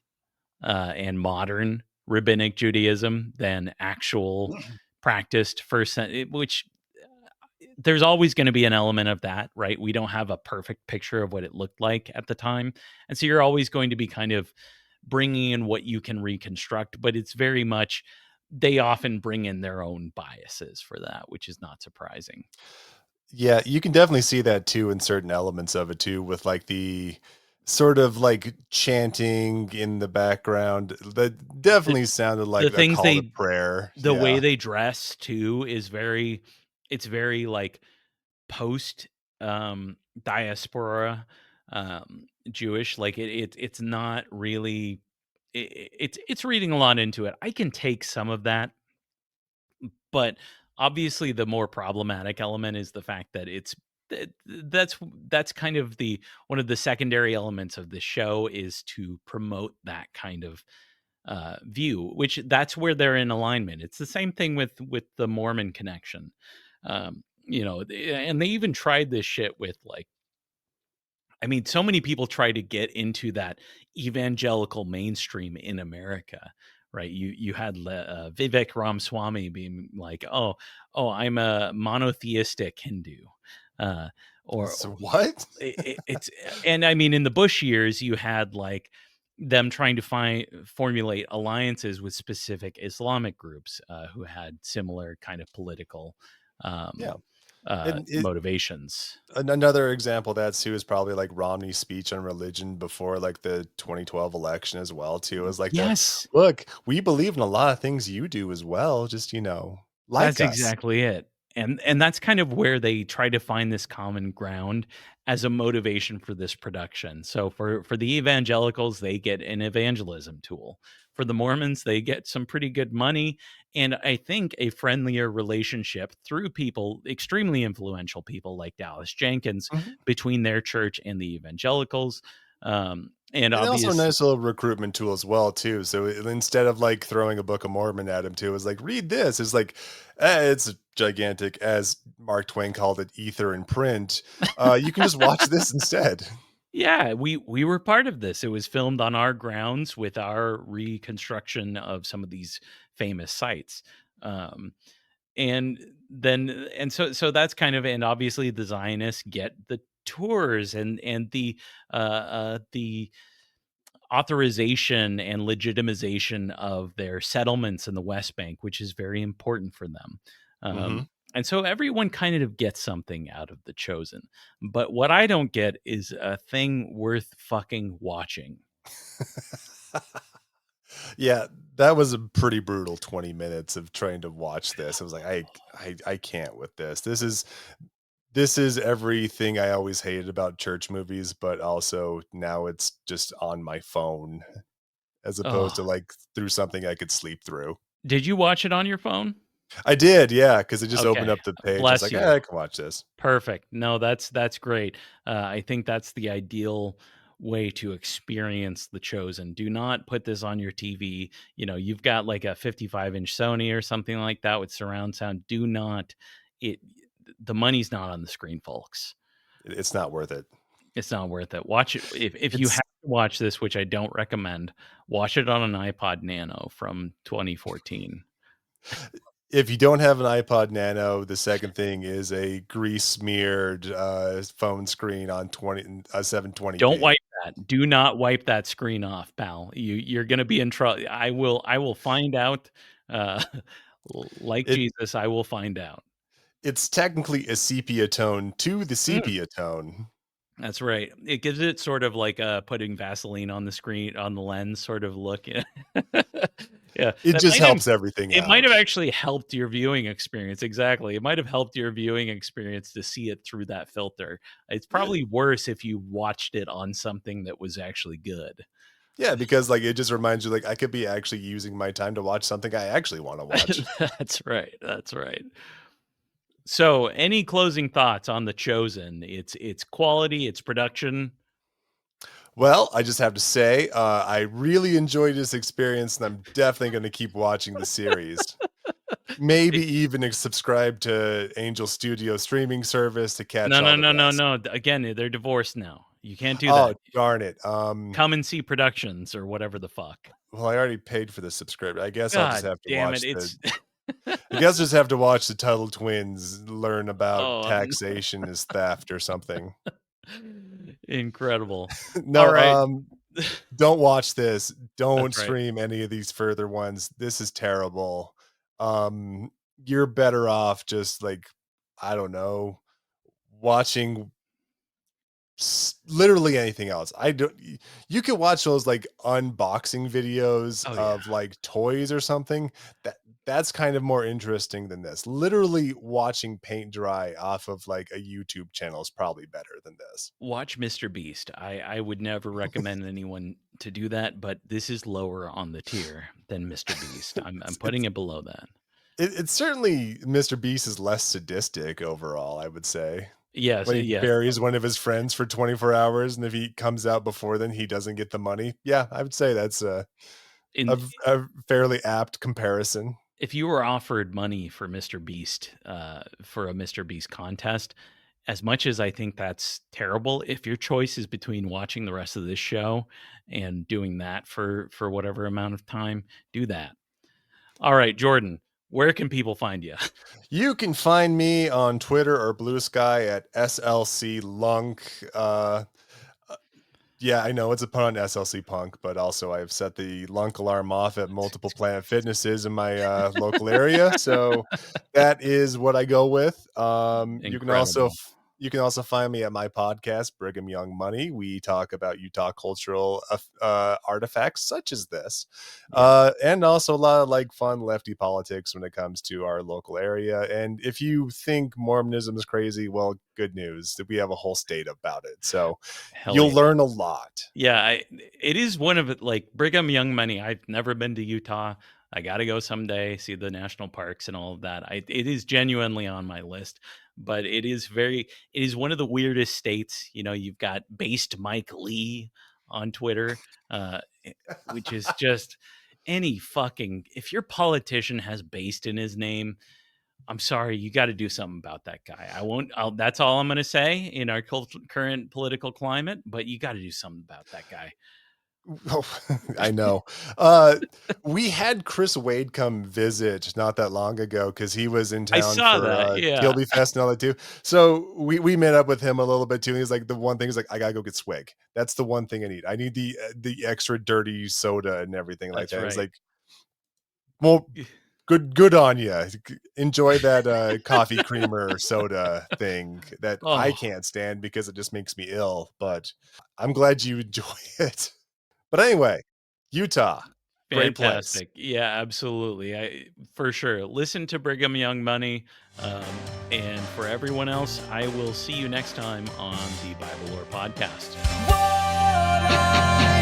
Speaker 1: and modern rabbinic Judaism than actual practiced which there's always going to be an element of that, right? We don't have a perfect picture of what it looked like at the time. And so you're always going to be kind of bringing in what you can reconstruct, but it's very much, they often bring in their own biases for that, which is not surprising.
Speaker 2: Yeah, you can definitely see that too in certain elements of it too, with like the sort of like chanting in the background. That
Speaker 1: The,
Speaker 2: definitely sounded
Speaker 1: the
Speaker 2: like a
Speaker 1: things
Speaker 2: call to
Speaker 1: they,
Speaker 2: prayer.
Speaker 1: the way
Speaker 2: Yeah.
Speaker 1: they dress too is very, it's very like post diaspora Jewish. Like it's not really, it's reading a lot into it. I can take some of that, but obviously the more problematic element is the fact that that's kind of the one of the secondary elements of the show, is to promote that kind of view, which that's where they're in alignment. It's the same thing with the Mormon connection. And they even tried this shit with like, I mean, so many people try to get into that evangelical mainstream in America, right? You had Vivek Ramaswamy being like, "Oh, I'm a monotheistic Hindu," uh,
Speaker 2: So
Speaker 1: or
Speaker 2: what?
Speaker 1: it's, and I mean, in the Bush years, you had like them trying to formulate alliances with specific Islamic groups who had similar kind of political
Speaker 2: Yeah.
Speaker 1: um,
Speaker 2: And
Speaker 1: motivations.
Speaker 2: another example of that too is probably like Romney's speech on religion before like the 2012 election as well too. Is like the
Speaker 1: Yes,
Speaker 2: look, we believe in a lot of things you do as well. Just like
Speaker 1: that's
Speaker 2: us.
Speaker 1: exactly it. And that's kind of where they try to find this common ground as a motivation for this production. So for the evangelicals, they get an evangelism tool. For the Mormons, they get some pretty good money, and I think a friendlier relationship through people, extremely influential people like Dallas Jenkins,
Speaker 2: Mhm.
Speaker 1: between their church and the evangelicals. And
Speaker 2: And also a
Speaker 1: obvious
Speaker 2: nice little recruitment tool as well too. So instead of like throwing a Book of Mormon at him too, it's like read this. It's like it's gigantic, as Mark Twain called it, ether in print. You can just watch this instead.
Speaker 1: Yeah, we were part of this. It was filmed on our grounds with our reconstruction of some of these famous sites. Um, and so that's kind of, and obviously the Zionists get the tours and the authorization and legitimization of their settlements in the West Bank, which is very important for them.
Speaker 2: Hmm.
Speaker 1: And so everyone kind of gets something out of The Chosen. But what I don't get is a thing worth fucking watching.
Speaker 2: Yeah, that was a pretty brutal 20 minutes of trying to watch this. I was like, I can't with this. This is everything I always hated about church movies, but also now it's just on my phone as opposed to
Speaker 1: Oh,
Speaker 2: like through something I could sleep through.
Speaker 1: did you watch it on your phone?
Speaker 2: I did, yeah, because it just opened
Speaker 1: Okay.
Speaker 2: up the page. I was
Speaker 1: Bless
Speaker 2: like,
Speaker 1: you.
Speaker 2: I can watch this.
Speaker 1: Perfect. No, that's great. I think that's the ideal way to experience The Chosen. Do not put this on your TV. You've got like a 55-inch Sony or something like that with surround sound. Do not it The money's not on the screen, folks.
Speaker 2: It's not worth it.
Speaker 1: It's not worth it. Watch it if you have
Speaker 2: It's
Speaker 1: to watch this, which I don't recommend. Watch it on an iPod Nano from 2014.
Speaker 2: if you don't have an iPod Nano, the second thing is a grease smeared phone screen on 720p.
Speaker 1: Don't wipe that. Do not wipe that screen off, pal. You're gonna be in trouble. I will find out. Uh, like
Speaker 2: It
Speaker 1: Jesus, I will find out.
Speaker 2: it's technically a sepia tone to the
Speaker 1: Mm,
Speaker 2: sepia tone.
Speaker 1: that's right. It gives it sort of like putting Vaseline on the screen on the lens sort of look. Yeah, yeah.
Speaker 2: It
Speaker 1: That
Speaker 2: just
Speaker 1: might have
Speaker 2: helps everything
Speaker 1: It might
Speaker 2: out.
Speaker 1: have actually helped your viewing experience. Exactly. It might have helped your viewing experience to see it through that filter. It's
Speaker 2: Yeah,
Speaker 1: probably worse if you watched it on something that was actually good.
Speaker 2: yeah, because like it just reminds you, like I could be actually using my time to watch something I actually want to watch.
Speaker 1: That's right. That's right. So, any closing thoughts on The Chosen? Its quality, its production.
Speaker 2: Well, I just have to say, I really enjoyed this experience, and I'm definitely going to keep watching the series. Maybe even subscribe to Angel Studio streaming service to catch
Speaker 1: No,
Speaker 2: all
Speaker 1: no,
Speaker 2: the
Speaker 1: no, no,
Speaker 2: best.
Speaker 1: no. Again, they're divorced now. You can't do
Speaker 2: Oh,
Speaker 1: that.
Speaker 2: darn it.
Speaker 1: Come and see Productions or whatever the fuck.
Speaker 2: Well, I already paid for the subscription. I guess I'll just
Speaker 1: God
Speaker 2: have to
Speaker 1: damn it!
Speaker 2: watch
Speaker 1: It's
Speaker 2: the Tuttle Twins learn about
Speaker 1: oh,
Speaker 2: taxation as theft or something.
Speaker 1: incredible. All
Speaker 2: No,
Speaker 1: right,
Speaker 2: don't watch this.
Speaker 1: that's
Speaker 2: Don't
Speaker 1: right.
Speaker 2: stream any of these further ones. This is terrible. Um, you're better off just like, I don't know, watching literally anything else. I don't You can watch those like unboxing videos
Speaker 1: Oh yeah.
Speaker 2: of like toys or something. That's kind of more interesting than this. Literally watching paint dry off of like a YouTube channel is probably better than this.
Speaker 1: Watch Mr. Beast. I would never recommend anyone to do that, but this is lower on the tier than Mr. Beast. I'm putting
Speaker 2: It's
Speaker 1: it below that.
Speaker 2: it's certainly Mr. Beast is less sadistic overall, I would say.
Speaker 1: Yes,
Speaker 2: When he
Speaker 1: yes.
Speaker 2: buries one of his friends for 24 hours, and if he comes out before then, he doesn't get the money. Yeah, I would say that's
Speaker 1: In
Speaker 2: a fairly apt comparison.
Speaker 1: If you were offered money for Mr. Beast, for a Mr. Beast contest, as much as I think that's terrible, if your choice is between watching the rest of this show and doing that for whatever amount of time, do that. All right, Jordan, where can people find you?
Speaker 2: You can find me on Twitter or Blue Sky at SLC Lunk. Yeah, I know it's a pun on SLC Punk, but also I've set the lunk alarm off at multiple Planet Fitnesses in my local area, so that is what I go with.
Speaker 1: Incredible.
Speaker 2: You can also find me at my podcast, Brigham Young Money. We talk about Utah cultural artifacts such as this,
Speaker 1: Yeah,
Speaker 2: and also a lot of like fun lefty politics when it comes to our local area. And if you think Mormonism is crazy, well, good news that we have a whole state about it. So
Speaker 1: hell
Speaker 2: you'll
Speaker 1: yeah.
Speaker 2: learn a lot.
Speaker 1: Yeah, it is one of it. Like Brigham Young Money. I've never been to Utah. I got to go someday, see the national parks and all of that. It is genuinely on my list, but it is one of the weirdest states. You've got based Mike Lee on Twitter, which is just any fucking, if your politician has based in his name, I'm sorry, you got to do something about that guy. That's all I'm going to say in our current political climate, but you got to do something about that guy.
Speaker 2: Oh, I know. We had Chris Wade come visit not that long ago because he was in
Speaker 1: I
Speaker 2: town
Speaker 1: saw
Speaker 2: for
Speaker 1: that. Yeah,
Speaker 2: Gilby Fest and all that too. So we met up with him a little bit too. And he's like, the one thing is like, I gotta go get swig. That's the one thing I need. I need the extra dirty soda and everything like
Speaker 1: that's
Speaker 2: that. He's
Speaker 1: right.
Speaker 2: like, well, good on you. Enjoy that coffee creamer soda thing that I
Speaker 1: Oh,
Speaker 2: can't stand because it just makes me ill. But I'm glad you enjoy it. But anyway, Utah, great place.
Speaker 1: fantastic. Yeah, absolutely. For sure. Listen to Brigham Young Money. Um, and for everyone else, I will see you next time on the Bible Lore Podcast.
Speaker 3: What I